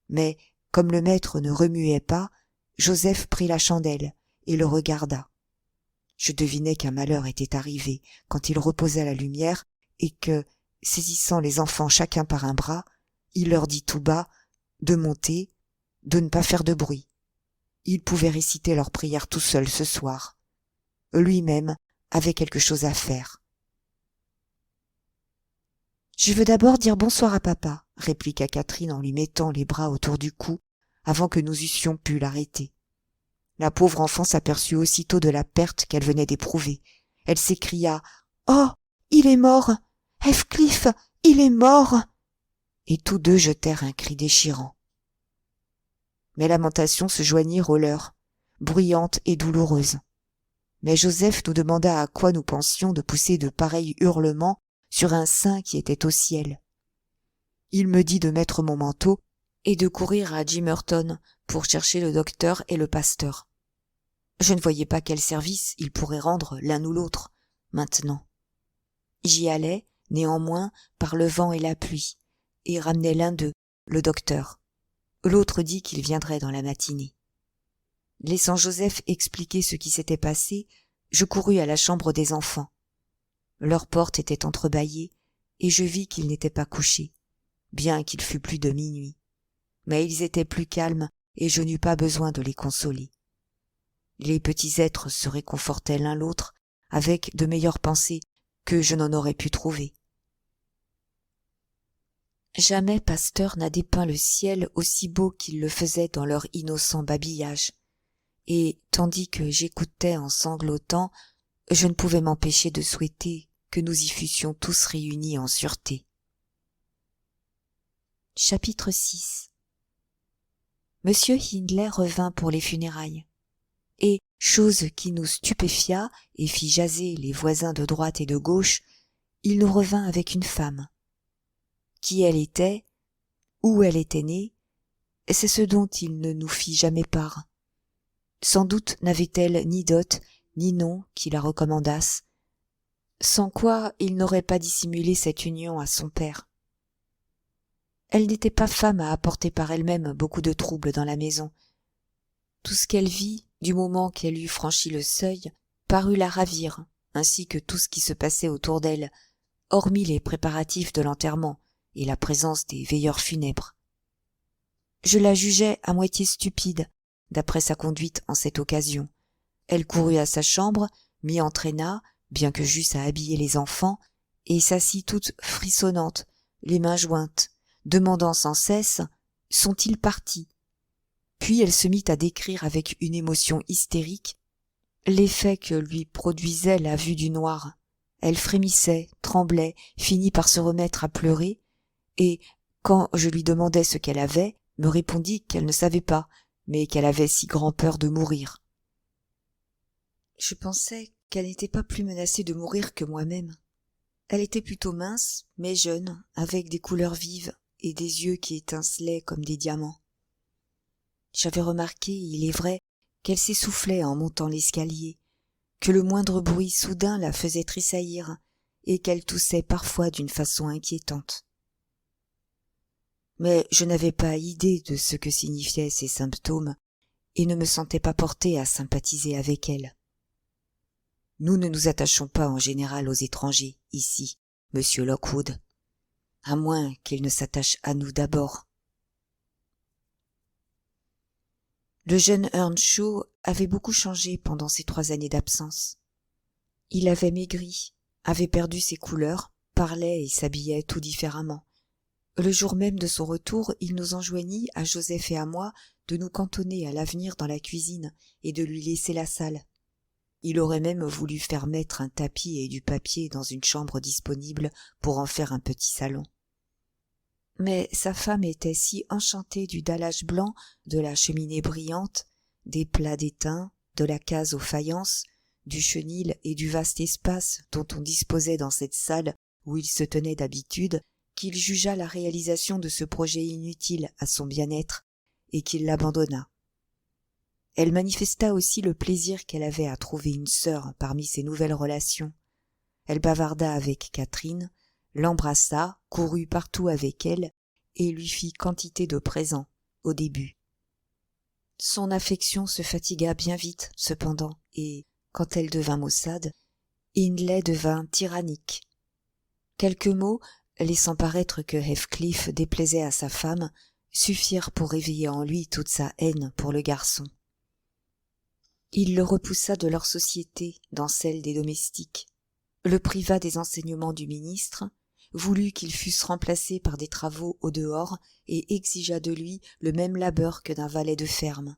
Mais, comme le maître ne remuait pas, Joseph prit la chandelle et le regarda. Je devinai qu'un malheur était arrivé quand il reposa la lumière et que, saisissant les enfants chacun par un bras, il leur dit tout bas de monter, de ne pas faire de bruit. Ils pouvaient réciter leurs prières tout seuls ce soir. Lui-même avait quelque chose à faire. « Je veux d'abord dire bonsoir à papa, » répliqua Catherine en lui mettant les bras autour du cou avant que nous eussions pu l'arrêter. La pauvre enfant s'aperçut aussitôt de la perte qu'elle venait d'éprouver. Elle s'écria « Oh, il est mort! Heathcliff, il est mort !» Et tous deux jetèrent un cri déchirant. Mes lamentations se joignirent aux leurs, bruyantes et douloureuses. Mais Joseph nous demanda à quoi nous pensions de pousser de pareils hurlements sur un saint qui était au ciel. Il me dit de mettre mon manteau et de courir à Gimmerton pour chercher le docteur et le pasteur. Je ne voyais pas quel service ils pourraient rendre l'un ou l'autre, maintenant. J'y allais, néanmoins, par le vent et la pluie, et ramenais l'un d'eux, le docteur. L'autre dit qu'il viendrait dans la matinée. Laissant Joseph expliquer ce qui s'était passé, je courus à la chambre des enfants. Leur porte était entrebâillée, et je vis qu'ils n'étaient pas couchés. bien qu'il fût plus de minuit. Mais ils étaient plus calmes, et je n'eus pas besoin de les consoler. Les petits êtres se réconfortaient l'un l'autre avec de meilleures pensées que je n'en aurais pu trouver. Jamais Pasteur n'a dépeint le ciel aussi beau qu'il le faisait dans leur innocent babillage, et tandis que j'écoutais en sanglotant, je ne pouvais m'empêcher de souhaiter que nous y fussions tous réunis en sûreté. Chapitre 6. Monsieur Hindley revint pour les funérailles, et, chose qui nous stupéfia et fit jaser les voisins de droite et de gauche, il nous revint avec une femme. Qui elle était, où elle était née, c'est ce dont il ne nous fit jamais part. Sans doute n'avait-elle ni dot, ni nom qui la recommandasse, sans quoi il n'aurait pas dissimulé cette union à son père. Elle n'était pas femme à apporter par elle-même beaucoup de troubles dans la maison. Tout ce qu'elle vit, du moment qu'elle eut franchi le seuil, parut la ravir, ainsi que tout ce qui se passait autour d'elle, hormis les préparatifs de l'enterrement et la présence des veilleurs funèbres. Je la jugeais à moitié stupide, d'après sa conduite en cette occasion. Elle courut à sa chambre, m'y entraîna, bien que j'eusse à habiller les enfants, et s'assit toute frissonnante, les mains jointes, demandant sans cesse « Sont-ils partis ?» Puis elle se mit à décrire avec une émotion hystérique l'effet que lui produisait la vue du noir. Elle frémissait, tremblait, finit par se remettre à pleurer, et, quand je lui demandai ce qu'elle avait, me répondit qu'elle ne savait pas, mais qu'elle avait si grand peur de mourir. Je pensais qu'elle n'était pas plus menacée de mourir que moi-même. Elle était plutôt mince, mais jeune, avec des couleurs vives et des yeux qui étincelaient comme des diamants. J'avais remarqué, il est vrai, qu'elle s'essoufflait en montant l'escalier, que le moindre bruit soudain la faisait tressaillir, et qu'elle toussait parfois d'une façon inquiétante. Mais je n'avais pas idée de ce que signifiaient ces symptômes, et ne me sentais pas porté à sympathiser avec elle. Nous ne nous attachons pas en général aux étrangers, ici, monsieur Lockwood, à moins qu'ils ne s'attachent à nous d'abord. Le jeune Earnshaw avait beaucoup changé pendant ces 3 années d'absence. Il avait maigri, avait perdu ses couleurs, parlait et s'habillait tout différemment. Le jour même de son retour, il nous enjoignit, à Joseph et à moi, de nous cantonner à l'avenir dans la cuisine et de lui laisser la salle. Il aurait même voulu faire mettre un tapis et du papier dans une chambre disponible pour en faire un petit salon. Mais sa femme était si enchantée du dallage blanc, de la cheminée brillante, des plats d'étain, de la case aux faïences, du chenil et du vaste espace dont on disposait dans cette salle où il se tenait d'habitude, qu'il jugea la réalisation de ce projet inutile à son bien-être et qu'il l'abandonna. Elle manifesta aussi le plaisir qu'elle avait à trouver une sœur parmi ses nouvelles relations. Elle bavarda avec Catherine, l'embrassa, courut partout avec elle et lui fit quantité de présents au début. Son affection se fatigua bien vite cependant, et, quand elle devint maussade, Hindley devint tyrannique. Quelques mots, laissant paraître que Heathcliff déplaisait à sa femme, suffirent pour réveiller en lui toute sa haine pour le garçon. Il le repoussa de leur société dans celle des domestiques, le priva des enseignements du ministre, voulut qu'ils fussent remplacés par des travaux au dehors et exigea de lui le même labeur que d'un valet de ferme.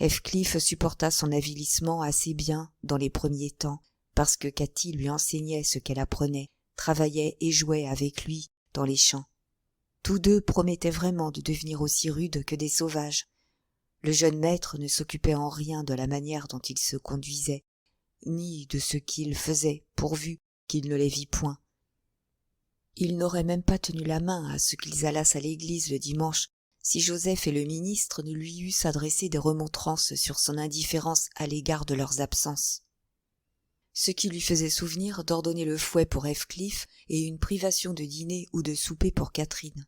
Heathcliff supporta son avilissement assez bien dans les premiers temps, parce que Cathy lui enseignait ce qu'elle apprenait, travaillait et jouait avec lui dans les champs. Tous deux promettaient vraiment de devenir aussi rudes que des sauvages. Le jeune maître ne s'occupait en rien de la manière dont ils se conduisaient, ni de ce qu'ils faisaient, pourvu qu'il ne les vît point. Il n'aurait même pas tenu la main à ce qu'ils allassent à l'église le dimanche, si Joseph et le ministre ne lui eussent adressé des remontrances sur son indifférence à l'égard de leurs absences. Ce qui lui faisait souvenir d'ordonner le fouet pour Heathcliff et une privation de dîner ou de souper pour Catherine.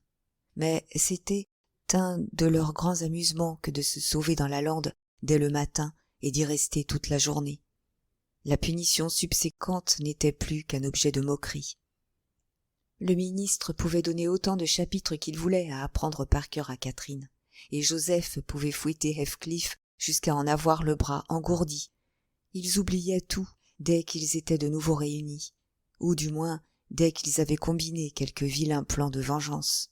Mais c'était un de leurs grands amusements que de se sauver dans la lande dès le matin et d'y rester toute la journée. La punition subséquente n'était plus qu'un objet de moquerie. Le ministre pouvait donner autant de chapitres qu'il voulait à apprendre par cœur à Catherine, et Joseph pouvait fouetter Heathcliff jusqu'à en avoir le bras engourdi. Ils oubliaient tout dès qu'ils étaient de nouveau réunis, ou du moins dès qu'ils avaient combiné quelque vilain plan de vengeance.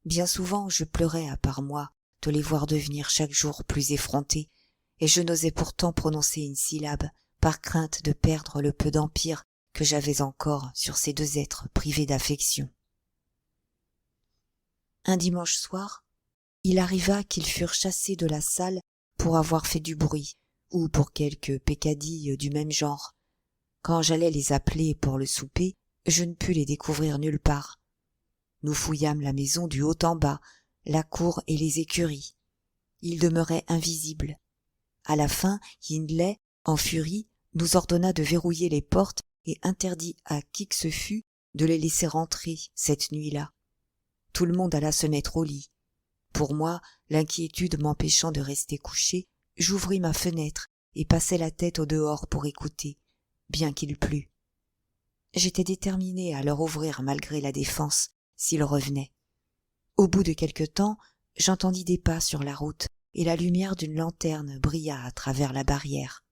Bien souvent je pleurais à part moi de les voir devenir chaque jour plus effrontés, et je n'osais pourtant prononcer une syllabe par crainte de perdre le peu d'empire que j'avais encore sur ces deux êtres privés d'affection. Un dimanche soir, il arriva qu'ils furent chassés de la salle pour avoir fait du bruit, ou pour quelque peccadille du même genre. Quand j'allais les appeler pour le souper, je ne pus les découvrir nulle part. Nous fouillâmes la maison du haut en bas, la cour et les écuries. Ils demeuraient invisibles. À la fin, Hindley, en furie, nous ordonna de verrouiller les portes et interdit à qui que ce fût de les laisser entrer cette nuit-là. Tout le monde alla se mettre au lit. Pour moi, l'inquiétude m'empêchant de rester couché, j'ouvris ma fenêtre et passai la tête au dehors pour écouter, bien qu'il plût. J'étais déterminé à leur ouvrir malgré la défense, s'ils revenaient. Au bout de quelque temps, j'entendis des pas sur la route, et la lumière d'une lanterne brilla à travers la barrière.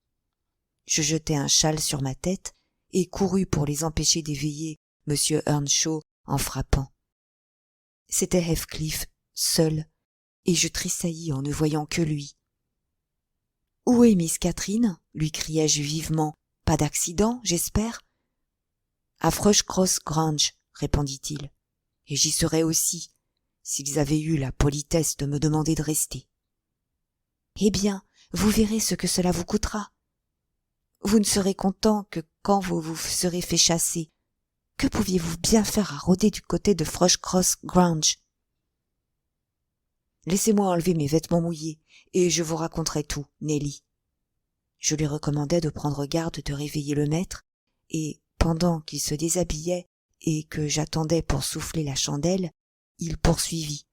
Je jetai un châle sur ma tête et courus pour les empêcher d'éveiller M. Earnshaw en frappant. C'était Heathcliff, seul, et je tressaillis en ne voyant que lui. « Où est Miss Catherine ?» lui criai-je vivement. « Pas d'accident, j'espère ?»« À Thrushcross Grange, » répondit-il, « et j'y serais aussi, s'ils avaient eu la politesse de me demander de rester. »« Eh bien, vous verrez ce que cela vous coûtera. Vous ne serez content que quand vous vous serez fait chasser. Que pouviez-vous bien faire à rôder du côté de Thrushcross Grange ? Laissez-moi enlever mes vêtements mouillés, et je vous raconterai tout, Nelly. » Je lui recommandai de prendre garde de réveiller le maître, et, pendant qu'il se déshabillait et que j'attendais pour souffler la chandelle, il poursuivit.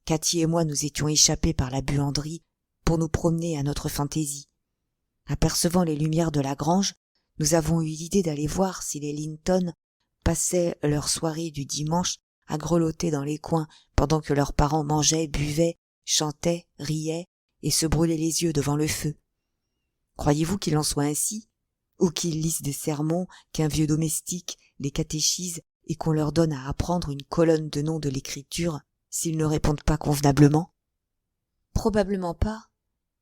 Cathy et moi nous étions échappés par la buanderie pour nous promener à notre fantaisie. Apercevant les lumières de la grange, nous avons eu l'idée d'aller voir si les Linton passaient leur soirée du dimanche à grelotter dans les coins pendant que leurs parents mangeaient, buvaient, chantaient, riaient et se brûlaient les yeux devant le feu. Croyez-vous qu'il en soit ainsi, ou qu'ils lisent des sermons, qu'un vieux domestique les catéchise et qu'on leur donne à apprendre une colonne de noms de l'écriture s'ils ne répondent pas convenablement ? Probablement pas.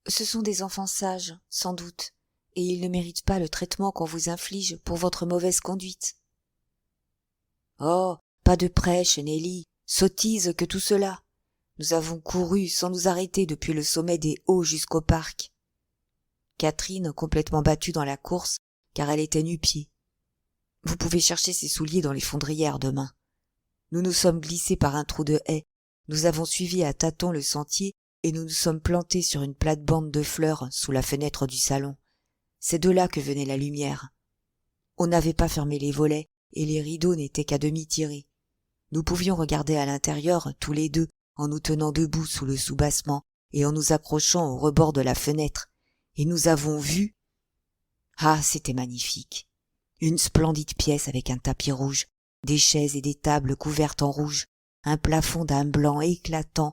Ce sont des enfants sages, sans doute, et ils ne méritent pas le traitement qu'on vous inflige pour votre mauvaise conduite. Oh, pas de prêche, Nelly, sottise que tout cela. Nous avons couru sans nous arrêter depuis le sommet des Hauts jusqu'au parc. Catherine, complètement battue dans la course, car elle était nu-pieds. Vous pouvez chercher ses souliers dans les fondrières demain. Nous nous sommes glissés par un trou de haie, nous avons suivi à tâtons le sentier et nous nous sommes plantés sur une plate-bande de fleurs sous la fenêtre du salon. C'est de là que venait la lumière. On n'avait pas fermé les volets et les rideaux n'étaient qu'à demi tirés. Nous pouvions regarder à l'intérieur, tous les deux, en nous tenant debout sous le soubassement et en nous accrochant au rebord de la fenêtre, et nous avons vu... Ah, c'était magnifique. Une splendide pièce avec un tapis rouge, des chaises et des tables couvertes en rouge, un plafond d'un blanc éclatant,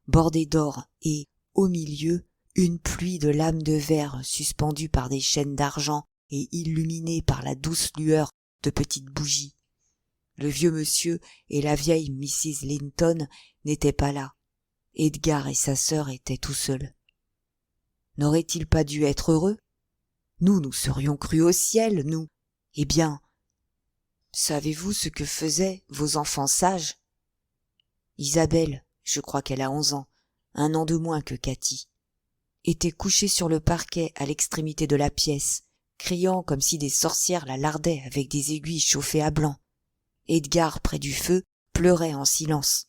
bordé d'or, et, au milieu, une pluie de lames de verre suspendues par des chaînes d'argent et illuminées par la douce lueur de petites bougies. Le vieux monsieur et la vieille Mrs. Linton n'étaient pas là. Edgar et sa sœur étaient tout seuls. N'aurait-il pas dû être heureux ? Nous serions crus au ciel, nous. Eh bien, savez-vous ce que faisaient vos enfants sages ? Isabelle, je crois qu'elle a 11 ans, 1 an de moins que Cathy, était couchée sur le parquet à l'extrémité de la pièce, criant comme si des sorcières la lardaient avec des aiguilles chauffées à blanc. Edgar, près du feu, pleurait en silence.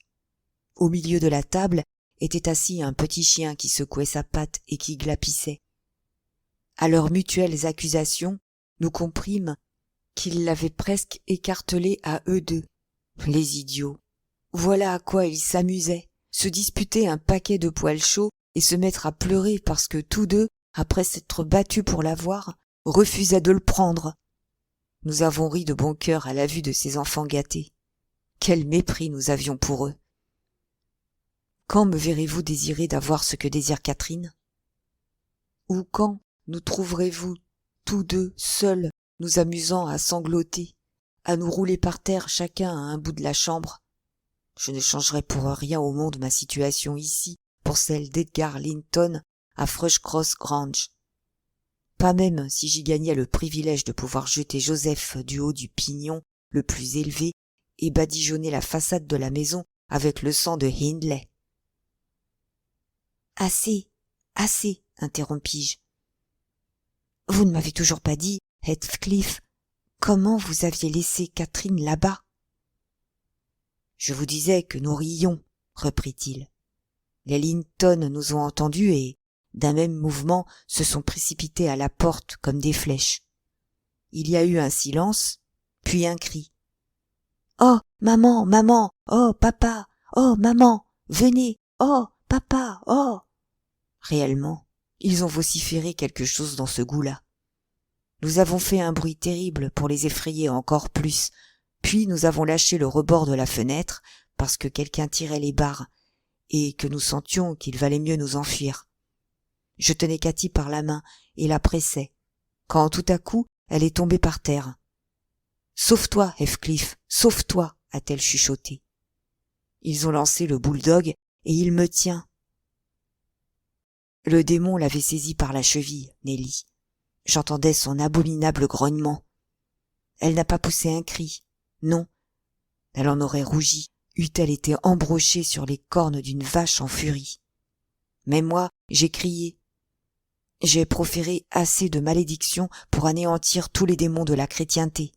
Au milieu de la table était assis un petit chien qui secouait sa patte et qui glapissait. À leurs mutuelles accusations, nous comprîmes qu'ils l'avaient presque écartelé à eux deux. Les idiots! Voilà à quoi ils s'amusaient, se disputer un paquet de poils chauds et se mettre à pleurer parce que tous deux, après s'être battus pour l'avoir, refusaient de le prendre. Nous avons ri de bon cœur à la vue de ces enfants gâtés. Quel mépris nous avions pour eux. Quand me verrez-vous désirer d'avoir ce que désire Catherine? Ou quand nous trouverez-vous tous deux seuls nous amusant à sangloter, à nous rouler par terre chacun à un bout de la chambre? Je ne changerais pour rien au monde ma situation ici pour celle d'Edgar Linton à Thrushcross Grange. Pas même si j'y gagnais le privilège de pouvoir jeter Joseph du haut du pignon le plus élevé et badigeonner la façade de la maison avec le sang de Hindley. « Assez, assez, interrompis-je. Vous ne m'avez toujours pas dit, Heathcliff, comment vous aviez laissé Catherine là-bas. » Je vous disais que nous rions, reprit-il. Les Linton nous ont entendus et, d'un même mouvement, se sont précipités à la porte comme des flèches. Il y a eu un silence, puis un cri. « Oh, maman, maman! Oh, papa! Oh, maman! Venez! Oh, papa! Oh !» Réellement, ils ont vociféré quelque chose dans ce goût-là. Nous avons fait un bruit terrible pour les effrayer encore plus, puis nous avons lâché le rebord de la fenêtre parce que quelqu'un tirait les barres et que nous sentions qu'il valait mieux nous enfuir. Je tenais Cathy par la main et la pressais, quand tout à coup elle est tombée par terre. « Sauve-toi, Heathcliff, sauve-toi » a-t-elle chuchoté. Ils ont lancé le bulldog et il me tient. Le démon l'avait saisie par la cheville, Nelly. J'entendais son abominable grognement. Elle n'a pas poussé un cri. Non, elle en aurait rougi, eût-elle été embrochée sur les cornes d'une vache en furie. Mais moi, j'ai crié. J'ai proféré assez de malédictions pour anéantir tous les démons de la chrétienté.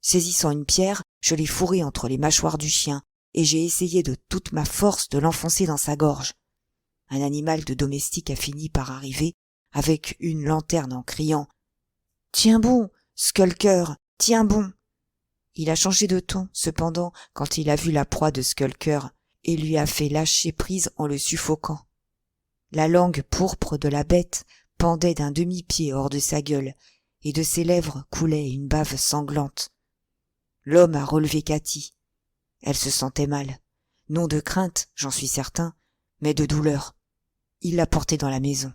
Saisissant une pierre, je l'ai fourrée entre les mâchoires du chien, et j'ai essayé de toute ma force de l'enfoncer dans sa gorge. Un animal de domestique a fini par arriver, avec une lanterne en criant « Tiens bon, Skulker, tiens bon !» Il a changé de ton, cependant, quand il a vu la proie de Skulker, et lui a fait lâcher prise en le suffoquant. La langue pourpre de la bête pendait d'un demi-pied hors de sa gueule, et de ses lèvres coulait une bave sanglante. L'homme a relevé Cathy. Elle se sentait mal. Non de crainte, j'en suis certain, mais de douleur. Il l'a portée dans la maison.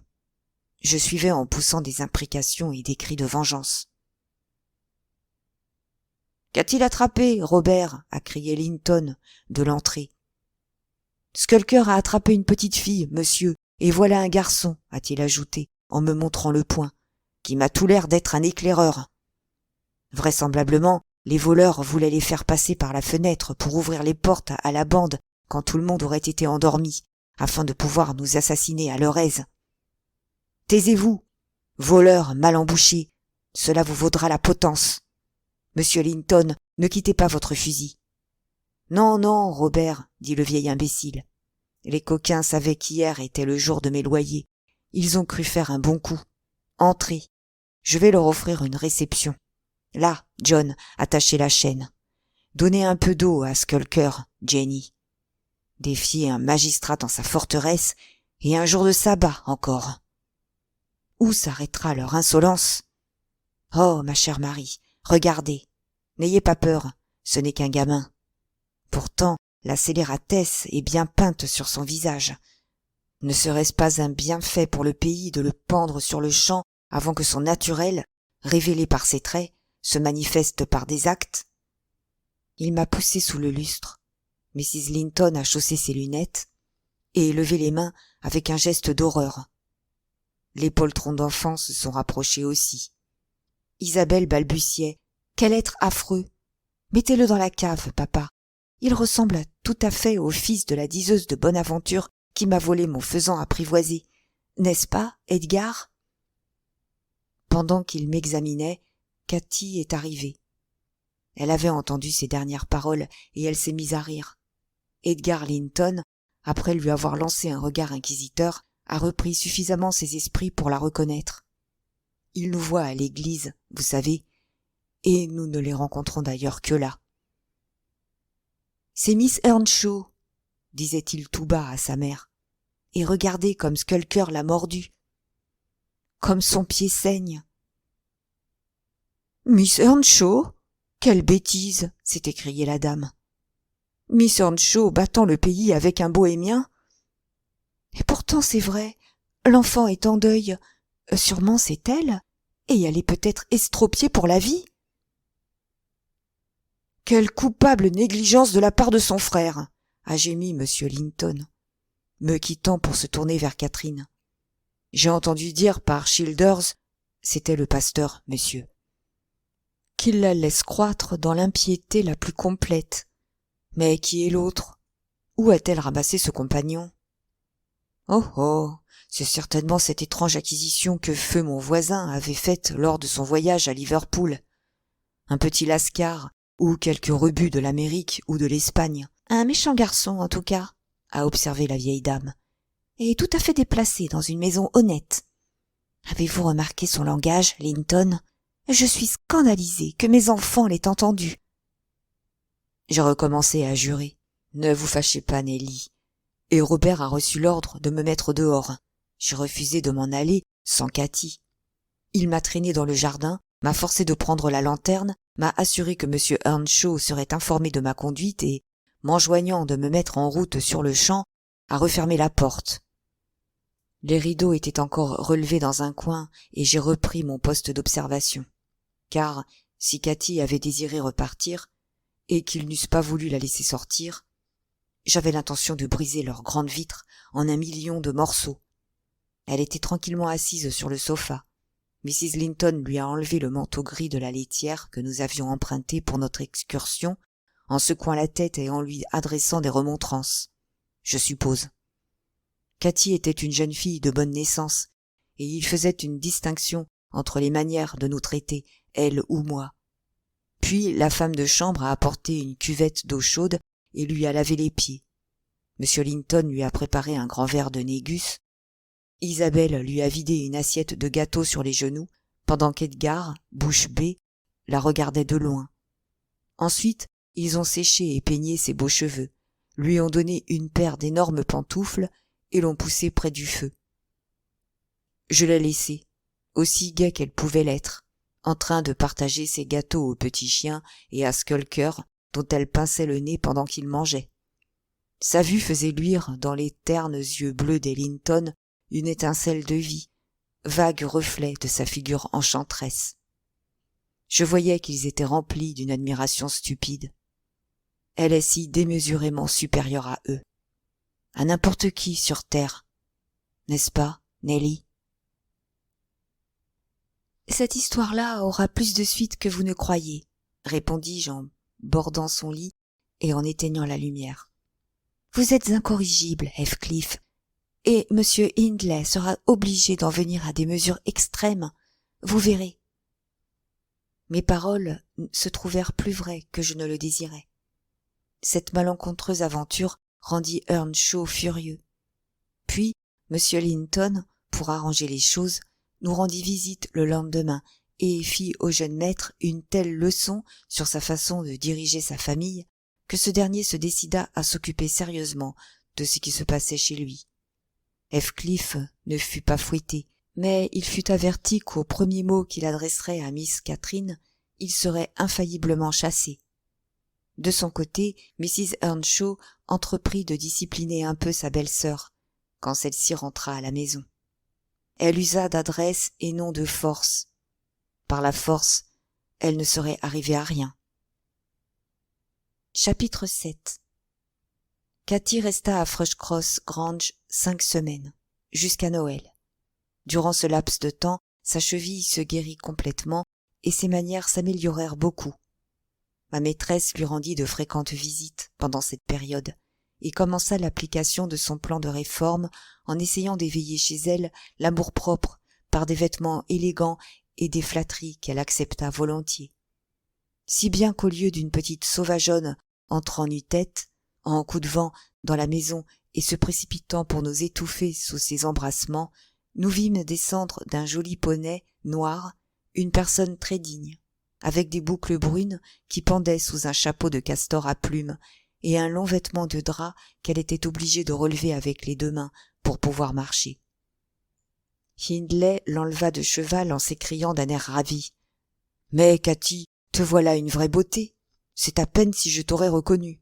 Je suivais en poussant des imprécations et des cris de vengeance. « Qu'a-t-il attrapé, Robert » a crié Linton de l'entrée. « Skulker a attrapé une petite fille, monsieur, et voilà un garçon, a-t-il ajouté, en me montrant le poing, qui m'a tout l'air d'être un éclaireur. Vraisemblablement, les voleurs voulaient les faire passer par la fenêtre pour ouvrir les portes à la bande quand tout le monde aurait été endormi, afin de pouvoir nous assassiner à leur aise. Taisez-vous, voleurs mal embouchés, cela vous vaudra la potence. Monsieur Linton, ne quittez pas votre fusil. Non, non, Robert, dit le vieil imbécile. Les coquins savaient qu'hier était le jour de mes loyers. Ils ont cru faire un bon coup. Entrez. Je vais leur offrir une réception. Là, John, attachez la chaîne. Donnez un peu d'eau à Skulker, Jenny. Défier un magistrat dans sa forteresse, et un jour de sabbat encore. Où s'arrêtera leur insolence? Oh, ma chère Marie, regardez. N'ayez pas peur, ce n'est qu'un gamin. Pourtant, la scélératesse est bien peinte sur son visage. Ne serait-ce pas un bienfait pour le pays de le pendre sur le champ avant que son naturel, révélé par ses traits, se manifeste par des actes? Il m'a poussé sous le lustre. Mrs. Linton a chaussé ses lunettes et levé les mains avec un geste d'horreur. Les poltrons d'enfants se sont rapprochés aussi. Isabelle balbutiait. « Quel être affreux! Mettez-le dans la cave, papa. Il ressemble tout à fait au fils de la diseuse de Bonaventure qui m'a volé mon faisan apprivoisé. N'est-ce pas, Edgar ?» Pendant qu'il m'examinait, Cathy est arrivée. Elle avait entendu ses dernières paroles et elle s'est mise à rire. Edgar Linton, après lui avoir lancé un regard inquisiteur, a repris suffisamment ses esprits pour la reconnaître. Il nous voit à l'église, vous savez, et nous ne les rencontrons d'ailleurs que là. « C'est Miss Earnshaw » disait-il tout bas à sa mère. « Et regardez comme Skulker l'a mordu. Comme son pied saigne. »« Miss Earnshaw ? Quelle bêtise !» s'est écriée la dame. Miss Earnshaw battant le pays avec un bohémien. Et pourtant c'est vrai, l'enfant est en deuil. Sûrement c'est elle, et elle est peut-être estropiée pour la vie. Quelle coupable négligence de la part de son frère, a gémi M. Linton, me quittant pour se tourner vers Catherine. J'ai entendu dire par Childers, c'était le pasteur, monsieur, qu'il la laisse croître dans l'impiété la plus complète. Mais qui est l'autre? Où a-t-elle ramassé ce compagnon? Oh oh, c'est certainement cette étrange acquisition que feu mon voisin avait faite lors de son voyage à Liverpool. Un petit lascar, ou quelque rebut de l'Amérique ou de l'Espagne. Un méchant garçon, en tout cas, a observé la vieille dame, et tout à fait déplacé dans une maison honnête. Avez-vous remarqué son langage, Linton? Je suis scandalisée que mes enfants l'aient entendu. J'ai recommencé à jurer. Ne vous fâchez pas, Nelly. Et Robert a reçu l'ordre de me mettre dehors. J'ai refusé de m'en aller sans Cathy. Il m'a traîné dans le jardin, m'a forcé de prendre la lanterne, m'a assuré que M. Earnshaw serait informé de ma conduite et, m'enjoignant de me mettre en route sur le champ, a refermé la porte. Les rideaux étaient encore relevés dans un coin et j'ai repris mon poste d'observation. Car, si Cathy avait désiré repartir, et qu'ils n'eussent pas voulu la laisser sortir, j'avais l'intention de briser leurs grandes vitres en 1 000 000 de morceaux. Elle était tranquillement assise sur le sofa. Mrs. Linton lui a enlevé le manteau gris de la laitière que nous avions emprunté pour notre excursion, en secouant la tête et en lui adressant des remontrances. Je suppose. Cathy était une jeune fille de bonne naissance, et il faisait une distinction entre les manières de nous traiter, elle ou moi. Puis la femme de chambre a apporté une cuvette d'eau chaude et lui a lavé les pieds. M. Linton lui a préparé un grand verre de négus. Isabelle lui a vidé une assiette de gâteau sur les genoux, pendant qu'Edgar, bouche bée, la regardait de loin. Ensuite, ils ont séché et peigné ses beaux cheveux, lui ont donné une paire d'énormes pantoufles et l'ont poussée près du feu. Je l'ai laissée, aussi gaie qu'elle pouvait l'être, en train de partager ses gâteaux au petit chien et à Skulker, dont elle pinçait le nez pendant qu'il mangeait. Sa vue faisait luire dans les ternes yeux bleus des Linton une étincelle de vie, vague reflet de sa figure enchanteresse. Je voyais qu'ils étaient remplis d'une admiration stupide. Elle est si démesurément supérieure à eux, à n'importe qui sur terre, n'est-ce pas, Nelly? Cette histoire-là aura plus de suite que vous ne croyez, répondis-je en bordant son lit et en éteignant la lumière. Vous êtes incorrigible, Heathcliff, et M. Hindley sera obligé d'en venir à des mesures extrêmes, vous verrez. Mes paroles se trouvèrent plus vraies que je ne le désirais. Cette malencontreuse aventure rendit Earnshaw furieux. Puis, M. Linton, pour arranger les choses, nous rendit visite le lendemain et fit au jeune maître une telle leçon sur sa façon de diriger sa famille que ce dernier se décida à s'occuper sérieusement de ce qui se passait chez lui. Heathcliff ne fut pas fouetté, mais il fut averti qu'au premier mot qu'il adresserait à Miss Catherine, il serait infailliblement chassé. De son côté, Mrs. Earnshaw entreprit de discipliner un peu sa belle-sœur, quand celle-ci rentra à la maison. Elle usa d'adresse et non de force. Par la force, elle ne serait arrivée à rien. Chapitre 7. Cathy resta à Thrushcross Grange 5 semaines, jusqu'à Noël. Durant ce laps de temps, sa cheville se guérit complètement et ses manières s'améliorèrent beaucoup. Ma maîtresse lui rendit de fréquentes visites pendant cette période et commença l'application de son plan de réforme en essayant d'éveiller chez elle l'amour-propre par des vêtements élégants et des flatteries qu'elle accepta volontiers. Si bien qu'au lieu d'une petite sauvageonne entrant nu-tête, en coup de vent, dans la maison et se précipitant pour nous étouffer sous ses embrassements, nous vîmes descendre d'un joli poney noir une personne très digne, avec des boucles brunes qui pendaient sous un chapeau de castor à plumes et un long vêtement de drap qu'elle était obligée de relever avec les 2 mains pour pouvoir marcher. Hindley l'enleva de cheval en s'écriant d'un air ravi. « Mais, Cathy, te voilà une vraie beauté. C'est à peine si je t'aurais reconnue. »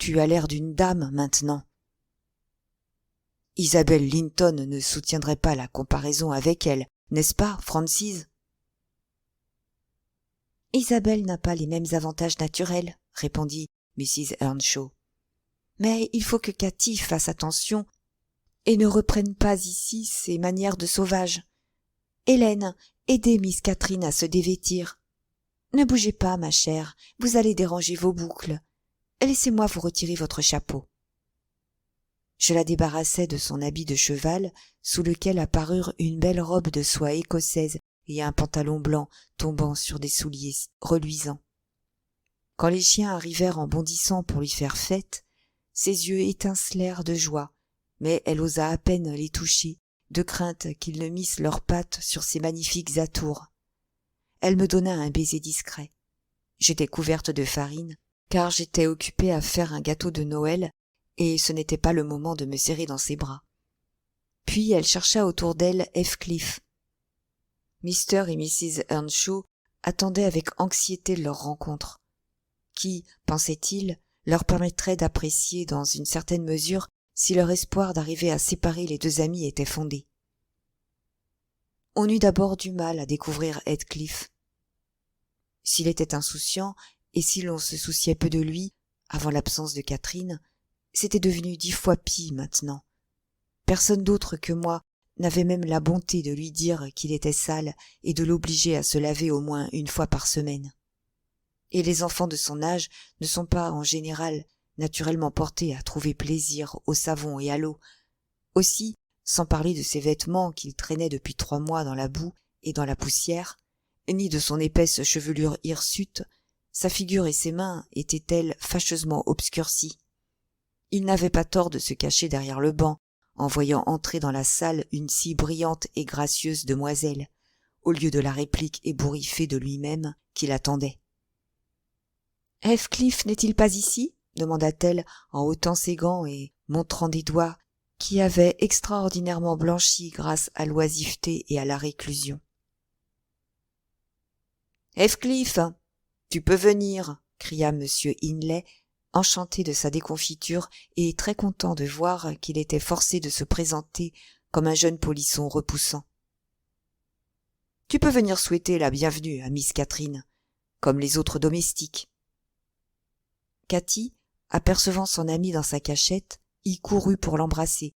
Tu as l'air d'une dame maintenant. Isabelle Linton ne soutiendrait pas la comparaison avec elle, n'est-ce pas, Francis? Isabelle n'a pas les mêmes avantages naturels, répondit Mrs. Earnshaw. Mais il faut que Cathy fasse attention et ne reprenne pas ici ses manières de sauvage. Hélène, aidez Miss Catherine à se dévêtir. Ne bougez pas, ma chère, vous allez déranger vos boucles. Laissez-moi vous retirer votre chapeau. Je la débarrassai de son habit de cheval, sous lequel apparurent une belle robe de soie écossaise et un pantalon blanc tombant sur des souliers reluisants. Quand les chiens arrivèrent en bondissant pour lui faire fête, ses yeux étincelèrent de joie, mais elle osa à peine les toucher, de crainte qu'ils ne missent leurs pattes sur ses magnifiques atours. Elle me donna un baiser discret. J'étais couverte de farine, car j'étais occupée à faire un gâteau de Noël, et ce n'était pas le moment de me serrer dans ses bras. Puis elle chercha autour d'elle Heathcliff. Mr. et Mrs. Earnshaw attendaient avec anxiété leur rencontre, qui, pensait-il, leur permettrait d'apprécier dans une certaine mesure si leur espoir d'arriver à séparer les deux amis était fondé. On eut d'abord du mal à découvrir Heathcliff. S'il était insouciant, et si l'on se souciait peu de lui, avant l'absence de Catherine, c'était devenu 10 fois pis maintenant. Personne d'autre que moi n'avait même la bonté de lui dire qu'il était sale et de l'obliger à se laver au moins une fois par semaine. Et les enfants de son âge ne sont pas, en général, naturellement portés à trouver plaisir au savon et à l'eau. Aussi, sans parler de ses vêtements qu'il traînait depuis 3 mois dans la boue et dans la poussière, ni de son épaisse chevelure hirsute, sa figure et ses mains étaient-elles fâcheusement obscurcies. Il n'avait pas tort de se cacher derrière le banc, en voyant entrer dans la salle une si brillante et gracieuse demoiselle, au lieu de la réplique ébouriffée de lui-même qu'il attendait. « Heathcliff n'est-il pas ici ?» demanda-t-elle en ôtant ses gants et montrant des doigts qui avaient extraordinairement blanchi grâce à l'oisiveté et à la réclusion. « Heathcliff, tu peux venir !» cria M. Hindley, enchanté de sa déconfiture et très content de voir qu'il était forcé de se présenter comme un jeune polisson repoussant. « Tu peux venir souhaiter la bienvenue à Miss Catherine, comme les autres domestiques. » Cathy, apercevant son amie dans sa cachette, y courut pour l'embrasser.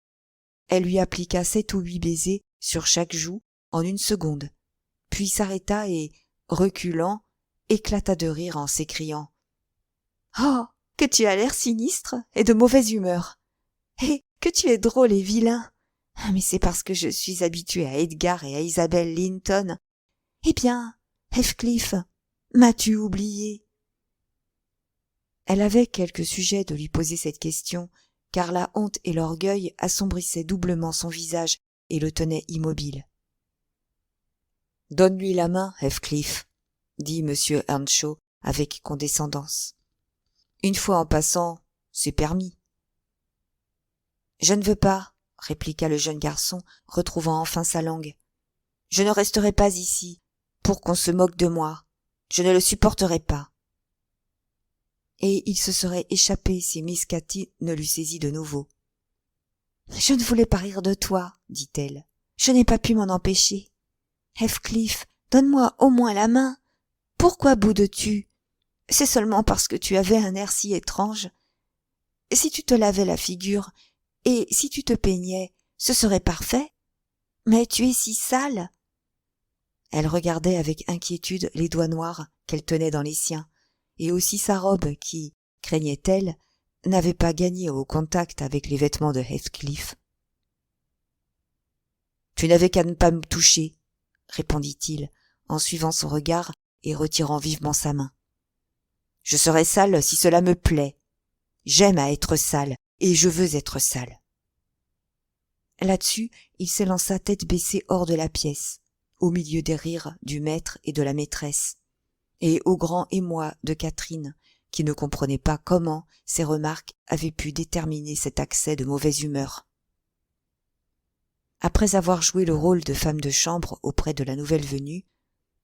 Elle lui appliqua 7 ou 8 baisers sur chaque joue en 1 seconde, puis s'arrêta et, reculant, éclata de rire en s'écriant « Oh, que tu as l'air sinistre et de mauvaise humeur. Et que tu es drôle et vilain. Mais c'est parce que je suis habituée à Edgar et à Isabelle Linton. Eh bien, Heathcliff, m'as-tu oublié ?» Elle avait quelque sujet de lui poser cette question, car la honte et l'orgueil assombrissaient doublement son visage et le tenaient immobile. « Donne-lui la main, Heathcliff, » dit M. Earnshaw avec condescendance. « Une fois en passant, c'est permis. »« Je ne veux pas, » répliqua le jeune garçon, retrouvant enfin sa langue. « Je ne resterai pas ici, pour qu'on se moque de moi. Je ne le supporterai pas. » Et il se serait échappé si Miss Cathy ne l'eût saisi de nouveau. « Je ne voulais pas rire de toi, dit-elle. Je n'ai pas pu m'en empêcher. Heathcliff, donne-moi au moins la main. Pourquoi boudes-tu? C'est seulement parce que tu avais un air si étrange. Si tu te lavais la figure, et si tu te peignais, ce serait parfait. Mais tu es si sale. » Elle regardait avec inquiétude les doigts noirs qu'elle tenait dans les siens, et aussi sa robe qui, craignait-elle, n'avait pas gagné au contact avec les vêtements de Heathcliff. « Tu n'avais qu'à ne pas me toucher, » répondit-il, en suivant son regard et retirant vivement sa main. « Je serai sale si cela me plaît. J'aime à être sale, et je veux être sale. » Là-dessus, il s'élança tête baissée hors de la pièce, au milieu des rires du maître et de la maîtresse, et au grand émoi de Catherine, qui ne comprenait pas comment ces remarques avaient pu déterminer cet accès de mauvaise humeur. Après avoir joué le rôle de femme de chambre auprès de la nouvelle venue,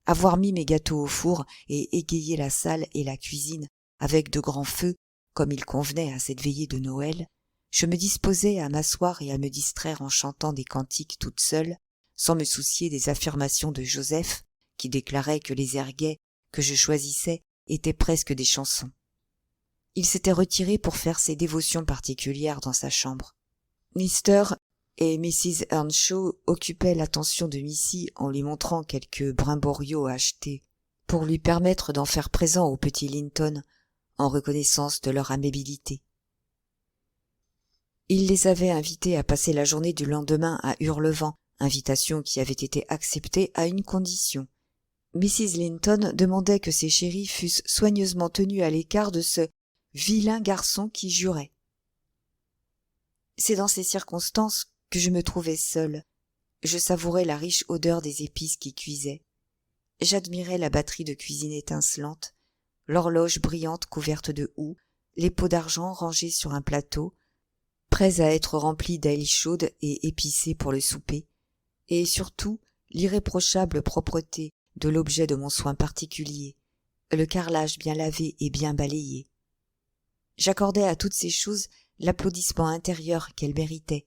avoir mis mes gâteaux au four et égayé la salle et la cuisine avec de grands feux, comme il convenait à cette veillée de Noël, je me disposais à m'asseoir et à me distraire en chantant des cantiques toute seule, sans me soucier des affirmations de Joseph, qui déclarait que les airs gais que je choisissais étaient presque des chansons. Il s'était retiré pour faire ses dévotions particulières dans sa chambre. Mr. et Mrs. Earnshaw occupaient l'attention de Missy en lui montrant quelques brimboriaux achetés pour lui permettre d'en faire présent au petit Linton en reconnaissance de leur amabilité. Il les avait invités à passer la journée du lendemain à Hurlevent, invitation qui avait été acceptée à une condition. Mrs. Linton demandait que ses chéris fussent soigneusement tenus à l'écart de ce vilain garçon qui jurait. C'est dans ces circonstances que je me trouvais seule. Je savourais la riche odeur des épices qui cuisaient. J'admirais la batterie de cuisine étincelante, l'horloge brillante couverte de houx, les pots d'argent rangés sur un plateau, prêts à être remplis d'ailes chaudes et épicées pour le souper, et surtout l'irréprochable propreté de l'objet de mon soin particulier, le carrelage bien lavé et bien balayé. J'accordais à toutes ces choses l'applaudissement intérieur qu'elles méritaient,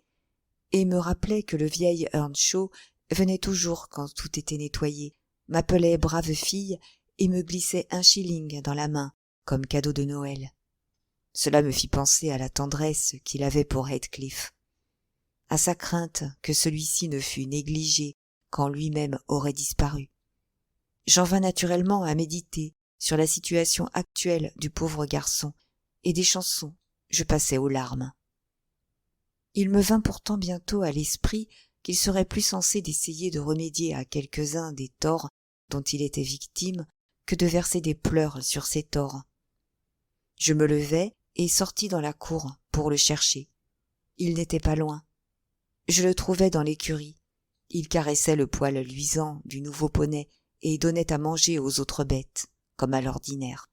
et me rappelais que le vieil Earnshaw venait toujours quand tout était nettoyé, m'appelait brave fille et me glissait un shilling dans la main comme cadeau de Noël. Cela me fit penser à la tendresse qu'il avait pour Heathcliff, à sa crainte que celui-ci ne fût négligé quand lui-même aurait disparu. J'en vins naturellement à méditer sur la situation actuelle du pauvre garçon, et des chansons je passais aux larmes. Il me vint pourtant bientôt à l'esprit qu'il serait plus sensé d'essayer de remédier à quelques-uns des torts dont il était victime que de verser des pleurs sur ces torts. Je me levai et sortis dans la cour pour le chercher. Il n'était pas loin. Je le trouvai dans l'écurie. Il caressait le poil luisant du nouveau poney et donnait à manger aux autres bêtes, comme à l'ordinaire.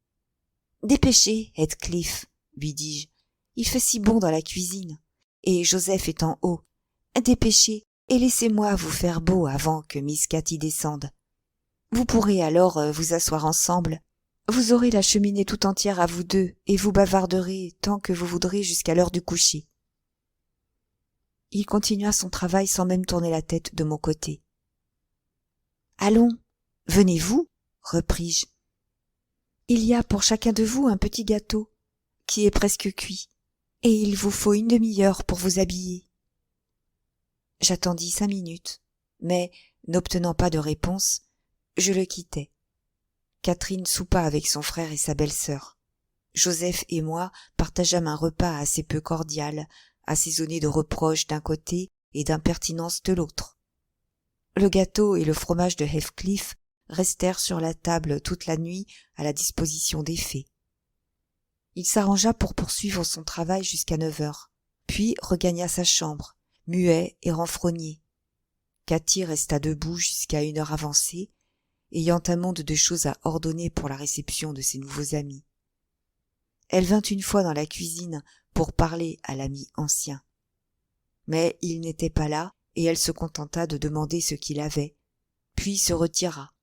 « Dépêchez, Heathcliff, lui dis-je, il fait si bon dans la cuisine, et Joseph est en haut. Dépêchez, et laissez-moi vous faire beau avant que Miss Cathy descende. Vous pourrez alors vous asseoir ensemble. Vous aurez la cheminée tout entière à vous deux, et vous bavarderez tant que vous voudrez jusqu'à l'heure du coucher. » Il continua son travail sans même tourner la tête de mon côté. « Allons, venez-vous, repris-je. Il y a pour chacun de vous un petit gâteau, qui est presque cuit, et il vous faut une demi-heure pour vous habiller. » J'attendis 5 minutes, mais, n'obtenant pas de réponse, je le quittai. Catherine soupa avec son frère et sa belle-sœur. Joseph et moi partageâmes un repas assez peu cordial, assaisonné de reproches d'un côté et d'impertinences de l'autre. Le gâteau et le fromage de Heathcliff restèrent sur la table toute la nuit à la disposition des fées. Il s'arrangea pour poursuivre son travail jusqu'à 9 heures, puis regagna sa chambre, muet et renfrogné. Cathy resta debout jusqu'à 1 heure avancée, ayant un monde de choses à ordonner pour la réception de ses nouveaux amis. Elle vint une fois dans la cuisine pour parler à l'ami ancien. Mais il n'était pas là, et elle se contenta de demander ce qu'il avait, puis se retira.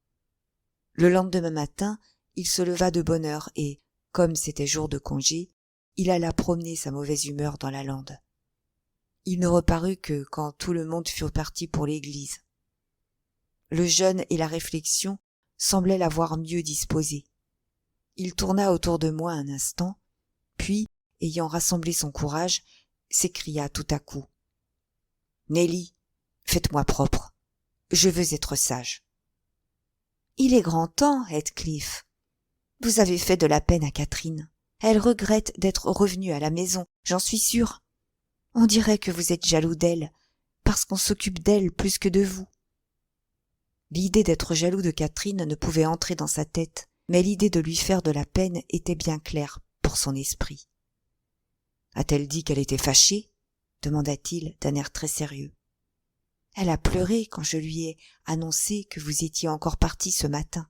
Le lendemain matin, il se leva de bonne heure et, comme c'était jour de congé, il alla promener sa mauvaise humeur dans la lande. Il ne reparut que quand tout le monde fut parti pour l'église. Le jeûne et la réflexion semblaient l'avoir mieux disposé. Il tourna autour de moi un instant, puis, ayant rassemblé son courage, s'écria tout à coup. « Nelly, faites-moi propre. Je veux être sage. » « Il est grand temps, Heathcliff. Vous avez fait de la peine à Catherine. Elle regrette d'être revenue à la maison, j'en suis sûre. On dirait que vous êtes jaloux d'elle, parce qu'on s'occupe d'elle plus que de vous. » L'idée d'être jaloux de Catherine ne pouvait entrer dans sa tête, mais l'idée de lui faire de la peine était bien claire pour son esprit. « A-t-elle dit qu'elle était fâchée ?» demanda-t-il d'un air très sérieux. « Elle a pleuré quand je lui ai annoncé que vous étiez encore parti ce matin. »«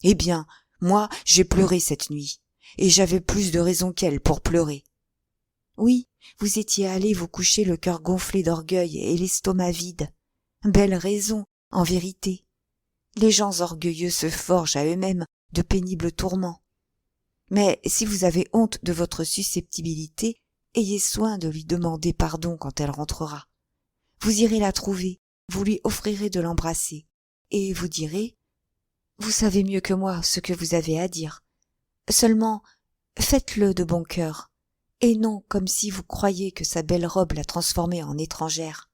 Eh bien, moi, j'ai pleuré cette nuit, et j'avais plus de raison qu'elle pour pleurer. Oui, vous étiez allé vous coucher le cœur gonflé d'orgueil et l'estomac vide. Belle raison, en vérité. Les gens orgueilleux se forgent à eux-mêmes de pénibles tourments. Mais si vous avez honte de votre susceptibilité, ayez soin de lui demander pardon quand elle rentrera. Vous irez la trouver, vous lui offrirez de l'embrasser, et vous direz « Vous savez mieux que moi ce que vous avez à dire. Seulement, faites-le de bon cœur, et non comme si vous croyiez que sa belle robe la transformait en étrangère.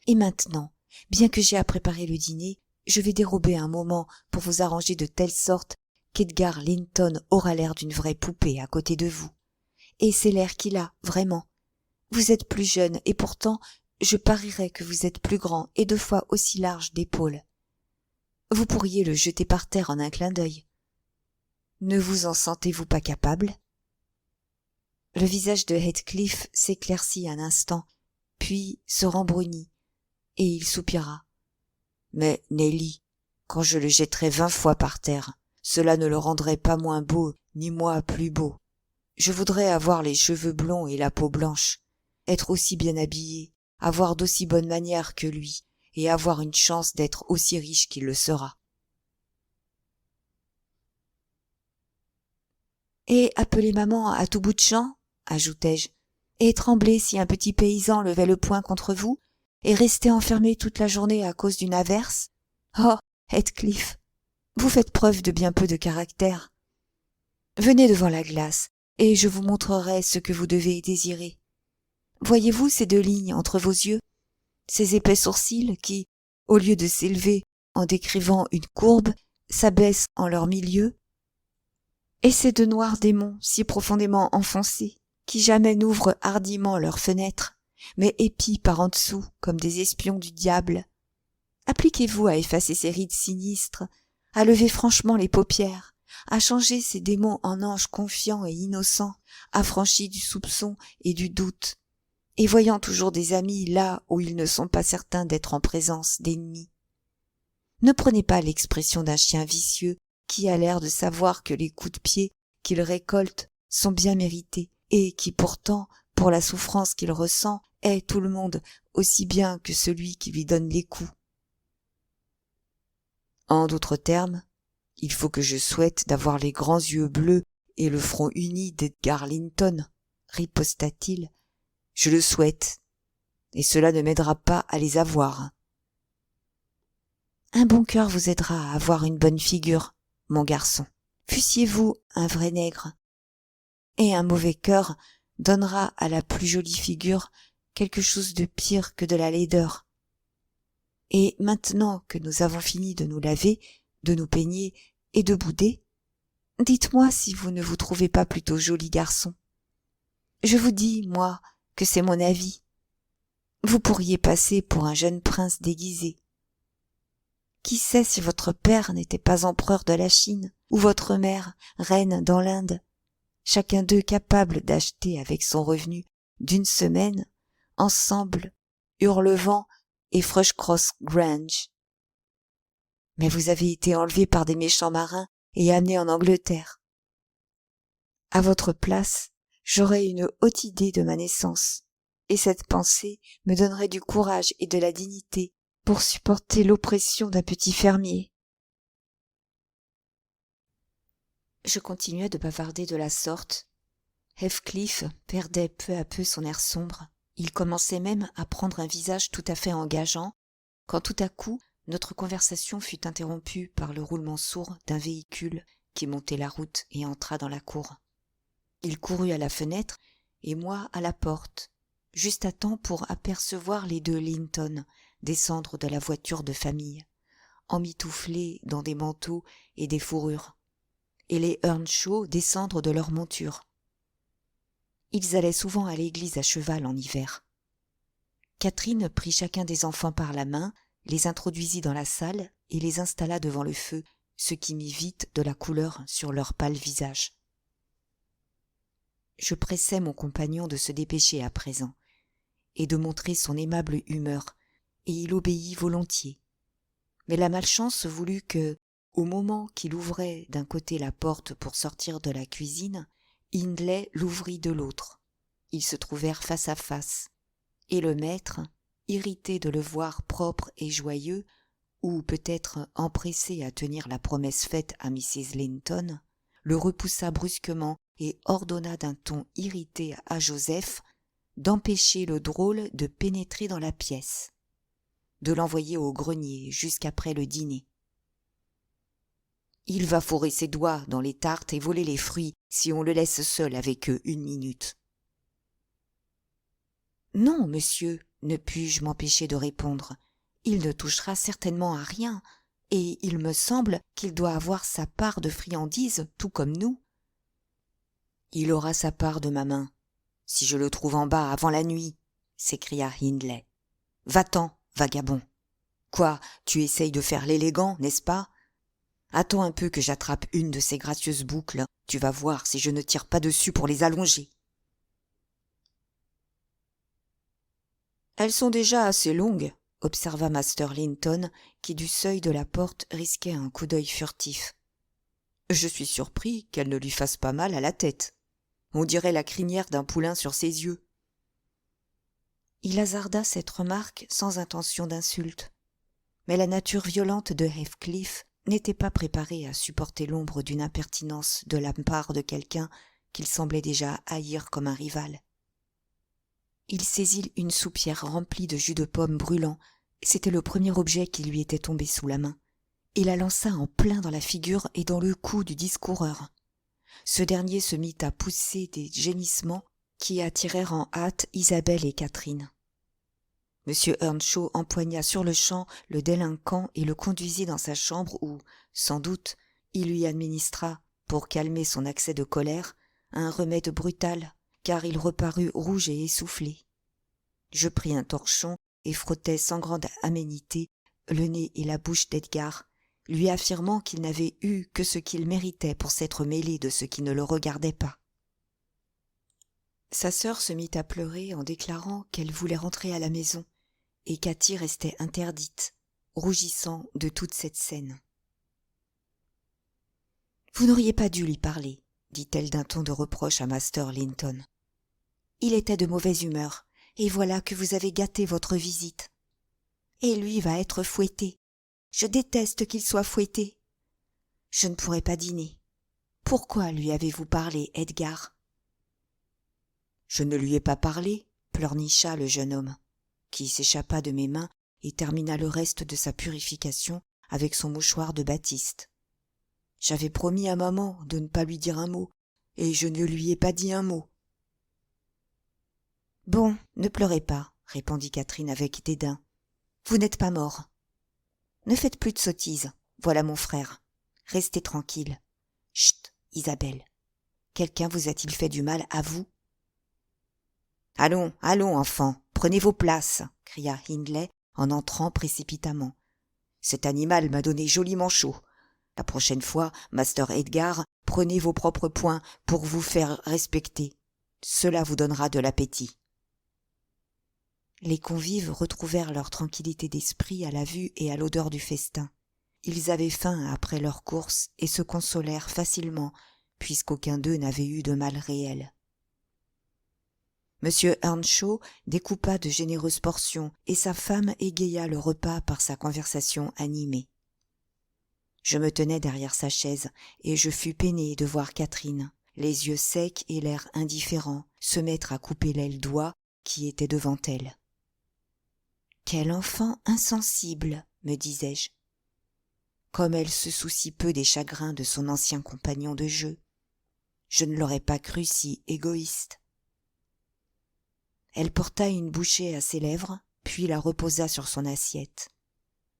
Et maintenant, bien que j'aie à préparer le dîner, je vais dérober un moment pour vous arranger de telle sorte qu'Edgar Linton aura l'air d'une vraie poupée à côté de vous. Et c'est l'air qu'il a, vraiment. Vous êtes plus jeune, et pourtant, je parierais que vous êtes plus grand et 2 fois aussi large d'épaules. Vous pourriez le jeter par terre en un clin d'œil. Ne vous en sentez-vous pas capable ?» Le visage de Heathcliff s'éclaircit un instant, puis se rembrunit, et il soupira. « Mais, Nelly, quand je le jetterais 20 fois par terre, cela ne le rendrait pas moins beau, ni moi plus beau. Je voudrais avoir les cheveux blonds et la peau blanche, être aussi bien habillé, avoir d'aussi bonnes manières que lui, et avoir une chance d'être aussi riche qu'il le sera. » « Et appeler maman à tout bout de champ, ajoutai-je, et trembler si un petit paysan levait le poing contre vous, et rester enfermé toute la journée à cause d'une averse. Oh, Heathcliff, vous faites preuve de bien peu de caractère. Venez devant la glace, et je vous montrerai ce que vous devez désirer. Voyez-vous ces 2 lignes entre vos yeux, ces épais sourcils qui, au lieu de s'élever en décrivant une courbe, s'abaissent en leur milieu, et ces 2 noirs démons si profondément enfoncés, qui jamais n'ouvrent hardiment leurs fenêtres, mais épient par en dessous comme des espions du diable. Appliquez-vous à effacer ces rides sinistres, à lever franchement les paupières, à changer ces démons en anges confiants et innocents, affranchis du soupçon et du doute, et voyant toujours des amis là où ils ne sont pas certains d'être en présence d'ennemis. Ne prenez pas l'expression d'un chien vicieux qui a l'air de savoir que les coups de pied qu'il récolte sont bien mérités, et qui pourtant, pour la souffrance qu'il ressent, hait tout le monde aussi bien que celui qui lui donne les coups. En d'autres termes, il faut que je souhaite d'avoir les grands yeux bleus et le front uni d'Edgar Linton, riposta-t-il. Je le souhaite, et cela ne m'aidera pas à les avoir. Un bon cœur vous aidera à avoir une bonne figure, mon garçon, fussiez-vous un vrai nègre, et un mauvais cœur donnera à la plus jolie figure quelque chose de pire que de la laideur. Et maintenant que nous avons fini de nous laver, de nous peigner et de bouder, dites-moi si vous ne vous trouvez pas plutôt joli garçon. Je vous dis, moi, que c'est mon avis. Vous pourriez passer pour un jeune prince déguisé. Qui sait si votre père n'était pas empereur de la Chine, ou votre mère reine dans l'Inde, chacun d'eux capable d'acheter avec son revenu d'une semaine, ensemble, Hurlevent et Thrushcross Grange. Mais vous avez été enlevé par des méchants marins et amené en Angleterre. À votre place, j'aurais une haute idée de ma naissance, et cette pensée me donnerait du courage et de la dignité pour supporter l'oppression d'un petit fermier. Je continuais de bavarder de la sorte. Heathcliff perdait peu à peu son air sombre. Il commençait même à prendre un visage tout à fait engageant, quand tout à coup notre conversation fut interrompue par le roulement sourd d'un véhicule qui montait la route et entra dans la cour. Il courut à la fenêtre et moi à la porte, juste à temps pour apercevoir les 2 Linton descendre de la voiture de famille, emmitouflés dans des manteaux et des fourrures, et les Earnshaw descendre de leurs montures. Ils allaient souvent à l'église à cheval en hiver. Catherine prit chacun des enfants par la main, les introduisit dans la salle et les installa devant le feu, ce qui mit vite de la couleur sur leurs pâles visages. Je pressai mon compagnon de se dépêcher à présent, et de montrer son aimable humeur, et il obéit volontiers. Mais la malchance voulut que, au moment qu'il ouvrait d'un côté la porte pour sortir de la cuisine, Hindley l'ouvrit de l'autre. Ils se trouvèrent face à face, et le maître, irrité de le voir propre et joyeux, ou peut-être empressé à tenir la promesse faite à Mrs. Linton, le repoussa brusquement et ordonna d'un ton irrité à Joseph d'empêcher le drôle de pénétrer dans la pièce, de l'envoyer au grenier jusqu'après le dîner. Il va fourrer ses doigts dans les tartes et voler les fruits si on le laisse seul avec eux 1 minute. Non, monsieur, ne pus-je m'empêcher de répondre. Il ne touchera certainement à rien, et il me semble qu'il doit avoir sa part de friandises, tout comme nous. Il aura sa part de ma main, si je le trouve en bas avant la nuit, s'écria Hindley. Va-t'en, vagabond. Quoi, tu essayes de faire l'élégant, n'est-ce pas? Attends un peu que j'attrape une de ces gracieuses boucles, tu vas voir si je ne tire pas dessus pour les allonger. Elles sont déjà assez longues, observa Master Linton, qui du seuil de la porte risquait un coup d'œil furtif. Je suis surpris qu'elle ne lui fasse pas mal à la tête. On dirait la crinière d'un poulain sur ses yeux. Il hasarda cette remarque sans intention d'insulte. Mais la nature violente de Heathcliff n'était pas préparée à supporter l'ombre d'une impertinence de la part de quelqu'un qu'il semblait déjà haïr comme un rival. Il saisit une soupière remplie de jus de pomme brûlant, c'était le premier objet qui lui était tombé sous la main, et la lança en plein dans la figure et dans le cou du discoureur. Ce dernier se mit à pousser des gémissements qui attirèrent en hâte Isabelle et Catherine. M. Earnshaw empoigna sur-le-champ le délinquant et le conduisit dans sa chambre où, sans doute, il lui administra, pour calmer son accès de colère, un remède brutal, car il reparut rouge et essoufflé. Je pris un torchon et frottai sans grande aménité le nez et la bouche d'Edgar, lui affirmant qu'il n'avait eu que ce qu'il méritait pour s'être mêlé de ce qui ne le regardait pas. Sa sœur se mit à pleurer en déclarant qu'elle voulait rentrer à la maison, et Cathy restait interdite, rougissant de toute cette scène. « Vous n'auriez pas dû lui parler, » dit-elle d'un ton de reproche à Master Linton. « Il était de mauvaise humeur, et voilà que vous avez gâté votre visite. Et lui va être fouetté. Je déteste qu'il soit fouetté. Je ne pourrai pas dîner. Pourquoi lui avez-vous parlé, Edgar ?»« Je ne lui ai pas parlé, » pleurnicha le jeune homme, qui s'échappa de mes mains et termina le reste de sa purification avec son mouchoir de batiste. J'avais promis à maman de ne pas lui dire un mot, et je ne lui ai pas dit un mot. « Bon, ne pleurez pas, » répondit Catherine avec dédain. « Vous n'êtes pas mort. Ne faites plus de sottises, voilà mon frère. Restez tranquille. Chut, Isabelle. Quelqu'un vous a-t-il fait du mal à vous ? » « Allons, allons, enfants, prenez vos places, » cria Hindley en entrant précipitamment. « Cet animal m'a donné joliment chaud. La prochaine fois, Master Edgar, prenez vos propres poings pour vous faire respecter. Cela vous donnera de l'appétit. » Les convives retrouvèrent leur tranquillité d'esprit à la vue et à l'odeur du festin. Ils avaient faim après leur course et se consolèrent facilement, puisqu'aucun d'eux n'avait eu de mal réel. M. Earnshaw découpa de généreuses portions et sa femme égaya le repas par sa conversation animée. Je me tenais derrière sa chaise et je fus peiné de voir Catherine, les yeux secs et l'air indifférent, se mettre à couper l'aile d'oie qui était devant elle. « Quel enfant insensible !» me disais-je. Comme elle se soucie peu des chagrins de son ancien compagnon de jeu. Je ne l'aurais pas cru si égoïste. Elle porta une bouchée à ses lèvres, puis la reposa sur son assiette.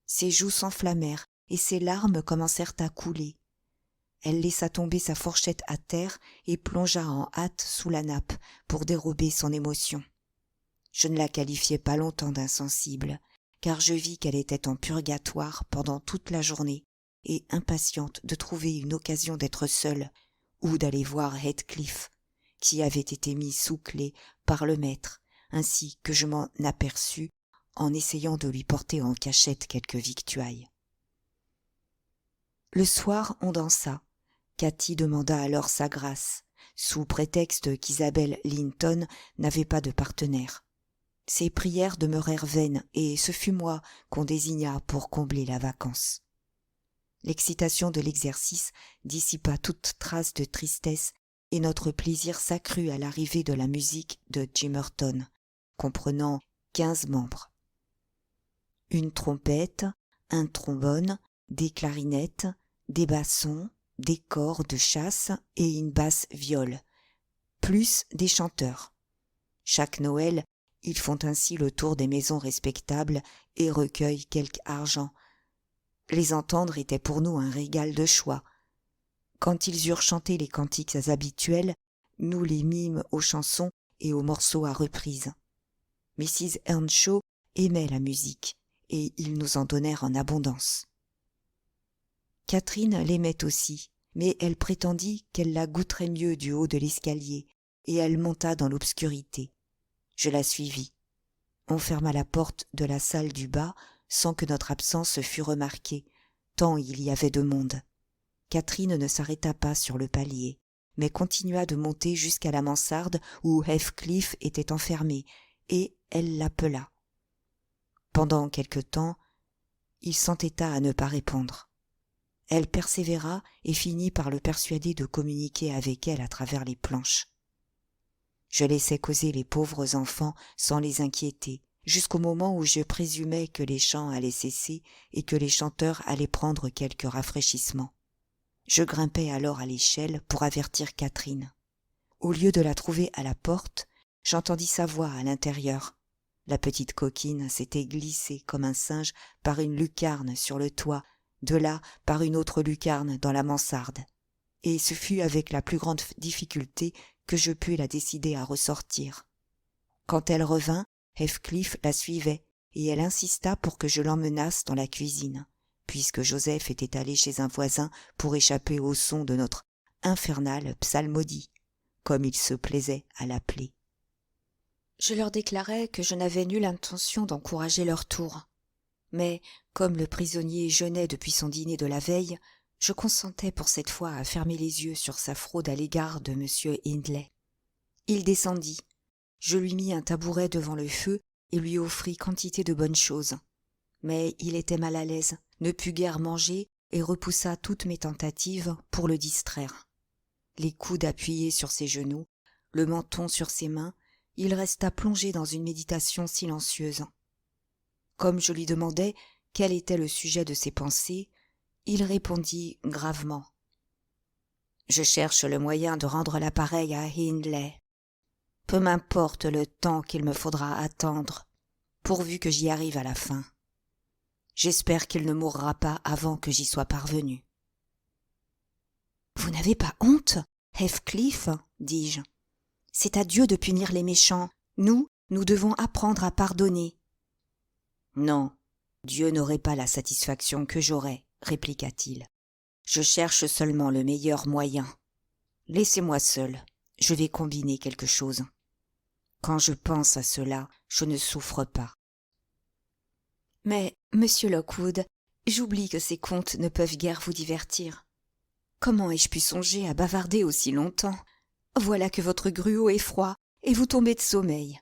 Ses joues s'enflammèrent et ses larmes commencèrent à couler. Elle laissa tomber sa fourchette à terre et plongea en hâte sous la nappe pour dérober son émotion. Je ne la qualifiai pas longtemps d'insensible, car je vis qu'elle était en purgatoire pendant toute la journée et impatiente de trouver une occasion d'être seule ou d'aller voir Heathcliff, qui avait été mis sous clé par le maître, ainsi que je m'en aperçus en essayant de lui porter en cachette quelques victuailles. Le soir, on dansa. Cathy demanda alors sa grâce, sous prétexte qu'Isabelle Linton n'avait pas de partenaire. Ses prières demeurèrent vaines, et ce fut moi qu'on désigna pour combler la vacance. L'excitation de l'exercice dissipa toute trace de tristesse et notre plaisir s'accrut à l'arrivée de la musique de Gimmerton, comprenant 15 membres. Une trompette, un trombone, des clarinettes, des bassons, des cors de chasse et une basse viole, plus des chanteurs. Chaque Noël, ils font ainsi le tour des maisons respectables et recueillent quelque argent. Les entendre était pour nous un régal de choix. Quand ils eurent chanté les cantiques habituels, nous les mîmes aux chansons et aux morceaux à reprise. Mrs. Earnshaw aimait la musique, et ils nous en donnèrent en abondance. Catherine l'aimait aussi, mais elle prétendit qu'elle la goûterait mieux du haut de l'escalier, et elle monta dans l'obscurité. Je la suivis. On ferma la porte de la salle du bas sans que notre absence fût remarquée, tant il y avait de monde. Catherine ne s'arrêta pas sur le palier, mais continua de monter jusqu'à la mansarde où Heathcliff était enfermé, et elle l'appela. Pendant quelque temps, il s'entêta à ne pas répondre. Elle persévéra et finit par le persuader de communiquer avec elle à travers les planches. Je laissais causer les pauvres enfants sans les inquiéter, jusqu'au moment où je présumais que les chants allaient cesser et que les chanteurs allaient prendre quelque rafraîchissement. Je grimpai alors à l'échelle pour avertir Catherine. Au lieu de la trouver à la porte, j'entendis sa voix à l'intérieur. La petite coquine s'était glissée comme un singe par une lucarne sur le toit, de là par une autre lucarne dans la mansarde. Et ce fut avec la plus grande difficulté que je pus la décider à ressortir. Quand elle revint, Heathcliff la suivait, et elle insista pour que je l'emmenasse dans la cuisine, puisque Joseph était allé chez un voisin pour échapper au son de notre infernale psalmodie, comme il se plaisait à l'appeler. Je leur déclarai que je n'avais nulle intention d'encourager leur tour, mais comme le prisonnier jeûnait depuis son dîner de la veille, je consentais pour cette fois à fermer les yeux sur sa fraude à l'égard de M. Hindley. Il descendit. Je lui mis un tabouret devant le feu et lui offris quantité de bonnes choses. Mais il était mal à l'aise, ne put guère manger et repoussa toutes mes tentatives pour le distraire. Les coudes appuyés sur ses genoux, le menton sur ses mains, il resta plongé dans une méditation silencieuse. Comme je lui demandais quel était le sujet de ses pensées, il répondit gravement. « Je cherche le moyen de rendre l'appareil à Hindley. Peu m'importe le temps qu'il me faudra attendre, pourvu que j'y arrive à la fin. J'espère qu'il ne mourra pas avant que j'y sois parvenu. »« Vous n'avez pas honte, Heathcliff, dis-je. C'est à Dieu de punir les méchants. Nous devons apprendre à pardonner. »« Non, Dieu n'aurait pas la satisfaction que j'aurais, répliqua-t-il. Je cherche seulement le meilleur moyen. Laissez-moi seul, je vais combiner quelque chose. Quand je pense à cela, je ne souffre pas. » Mais, monsieur Lockwood, j'oublie que ces contes ne peuvent guère vous divertir. Comment ai-je pu songer à bavarder aussi longtemps? Voilà que votre gruau est froid, et vous tombez de sommeil.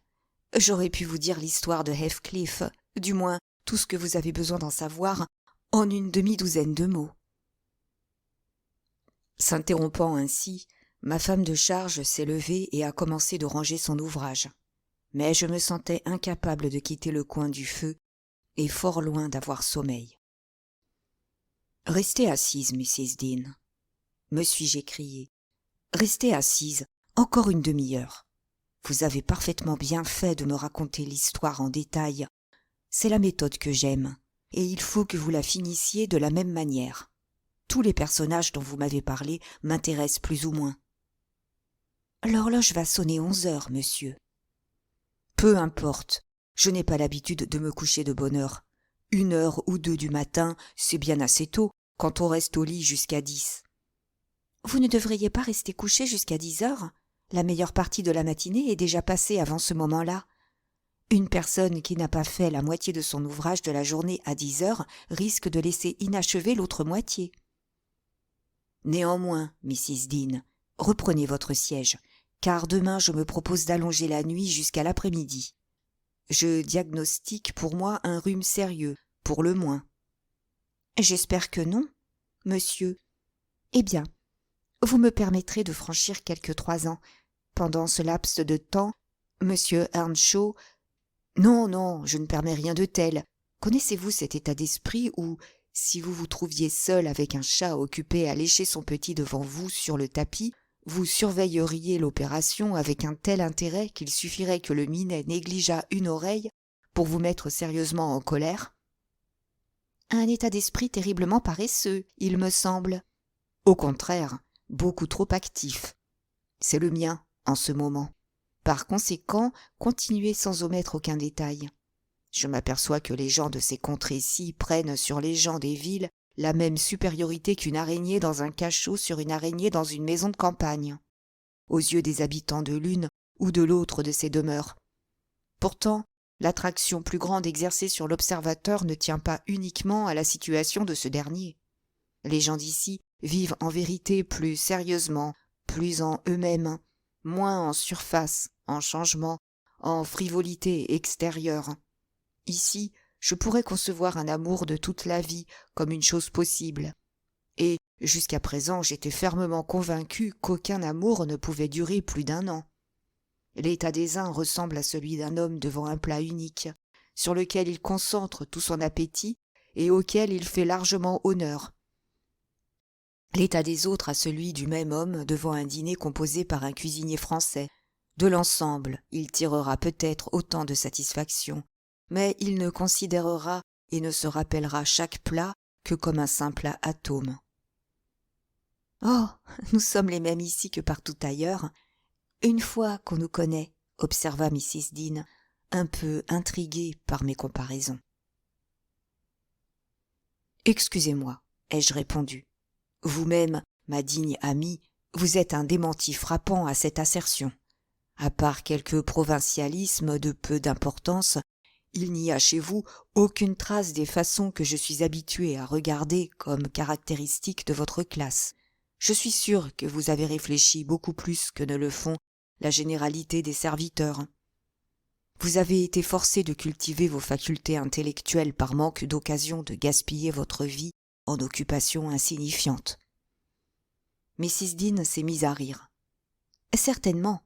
J'aurais pu vous dire l'histoire de Heathcliff, du moins tout ce que vous avez besoin d'en savoir, en une demi-douzaine de mots. S'interrompant ainsi, ma femme de charge s'est levée et a commencé de ranger son ouvrage. Mais je me sentais incapable de quitter le coin du feu et fort loin d'avoir sommeil. « Restez assise, Mrs. Dean, » me suis-je écrié. « Restez assise, encore une demi-heure. Vous avez parfaitement bien fait de me raconter l'histoire en détail. C'est la méthode que j'aime, et il faut que vous la finissiez de la même manière. Tous les personnages dont vous m'avez parlé m'intéressent plus ou moins. »« L'horloge va sonner 11 heures, monsieur. »« Peu importe, je n'ai pas l'habitude de me coucher de bonne heure. 1 heure ou 2 du matin, c'est bien assez tôt, quand on reste au lit jusqu'à 10. »« Vous ne devriez pas rester couché jusqu'à 10 heures. La meilleure partie de la matinée est déjà passée avant ce moment-là. Une personne qui n'a pas fait la moitié de son ouvrage de la journée à 10 heures risque de laisser inachevée l'autre moitié. » Néanmoins, Mrs. Dean, reprenez votre siège, car demain je me propose d'allonger la nuit jusqu'à l'après-midi. Je diagnostique pour moi un rhume sérieux, pour le moins. J'espère que non. monsieur. Eh bien, vous me permettrez de franchir quelques 3 ans. Pendant ce laps de temps, monsieur Earnshaw... Non, non, je ne permets rien de tel. Connaissez-vous cet état d'esprit où, si vous vous trouviez seul avec un chat occupé à lécher son petit devant vous sur le tapis, vous surveilleriez l'opération avec un tel intérêt qu'il suffirait que le minet négligeât une oreille pour vous mettre sérieusement en colère? Un état d'esprit terriblement paresseux, il me semble. Au contraire, beaucoup trop actif. C'est le mien, en ce moment. Par conséquent, continuez sans omettre aucun détail. Je m'aperçois que les gens de ces contrées-ci prennent sur les gens des villes la même supériorité qu'une araignée dans un cachot sur une araignée dans une maison de campagne, aux yeux des habitants de l'une ou de l'autre de ces demeures. Pourtant, l'attraction plus grande exercée sur l'observateur ne tient pas uniquement à la situation de ce dernier. Les gens d'ici vivent en vérité plus sérieusement, plus en eux-mêmes, moins en surface, en changement, en frivolité extérieure. Ici, je pourrais concevoir un amour de toute la vie comme une chose possible. Et, jusqu'à présent, j'étais fermement convaincu qu'aucun amour ne pouvait durer plus d'1 an. L'état des uns ressemble à celui d'un homme devant un plat unique, sur lequel il concentre tout son appétit et auquel il fait largement honneur. L'état des autres à celui du même homme devant un dîner composé par un cuisinier français. De l'ensemble, il tirera peut-être autant de satisfaction, mais il ne considérera et ne se rappellera chaque plat que comme un simple atome. « Oh, nous sommes les mêmes ici que partout ailleurs. Une fois qu'on nous connaît, » observa Mrs. Dean, un peu intriguée par mes comparaisons. « Excusez-moi, ai-je répondu. Vous-même, ma digne amie, vous êtes un démenti frappant à cette assertion. À part quelques provincialismes de peu d'importance, il n'y a chez vous aucune trace des façons que je suis habitué à regarder comme caractéristiques de votre classe. Je suis sûr que vous avez réfléchi beaucoup plus que ne le font la généralité des serviteurs. Vous avez été forcé de cultiver vos facultés intellectuelles par manque d'occasion de gaspiller votre vie en occupations insignifiantes. » Mrs. Dean s'est mise à rire. « Certainement, »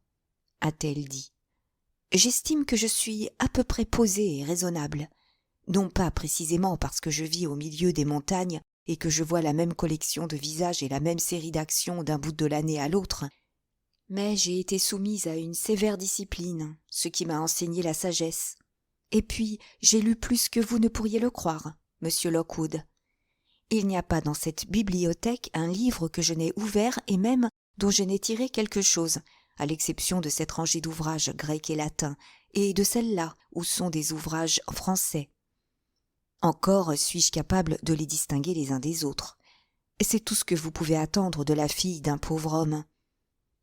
a-t-elle dit. « J'estime que je suis à peu près posée et raisonnable, non pas précisément parce que je vis au milieu des montagnes et que je vois la même collection de visages et la même série d'actions d'un bout de l'année à l'autre, mais j'ai été soumise à une sévère discipline, ce qui m'a enseigné la sagesse. Et puis, j'ai lu plus que vous ne pourriez le croire, monsieur Lockwood. Il n'y a pas dans cette bibliothèque un livre que je n'ai ouvert et même dont je n'ai tiré quelque chose, à l'exception de cette rangée d'ouvrages grecs et latins, et de celle-là où sont des ouvrages français. Encore suis-je capable de les distinguer les uns des autres. C'est tout ce que vous pouvez attendre de la fille d'un pauvre homme.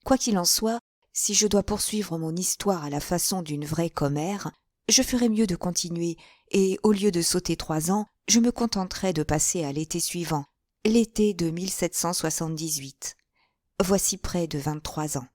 Quoi qu'il en soit, si je dois poursuivre mon histoire à la façon d'une vraie commère, je ferais mieux de continuer, et au lieu de sauter 3 ans, je me contenterai de passer à l'été suivant, l'été de 1778. Voici près de 23 ans.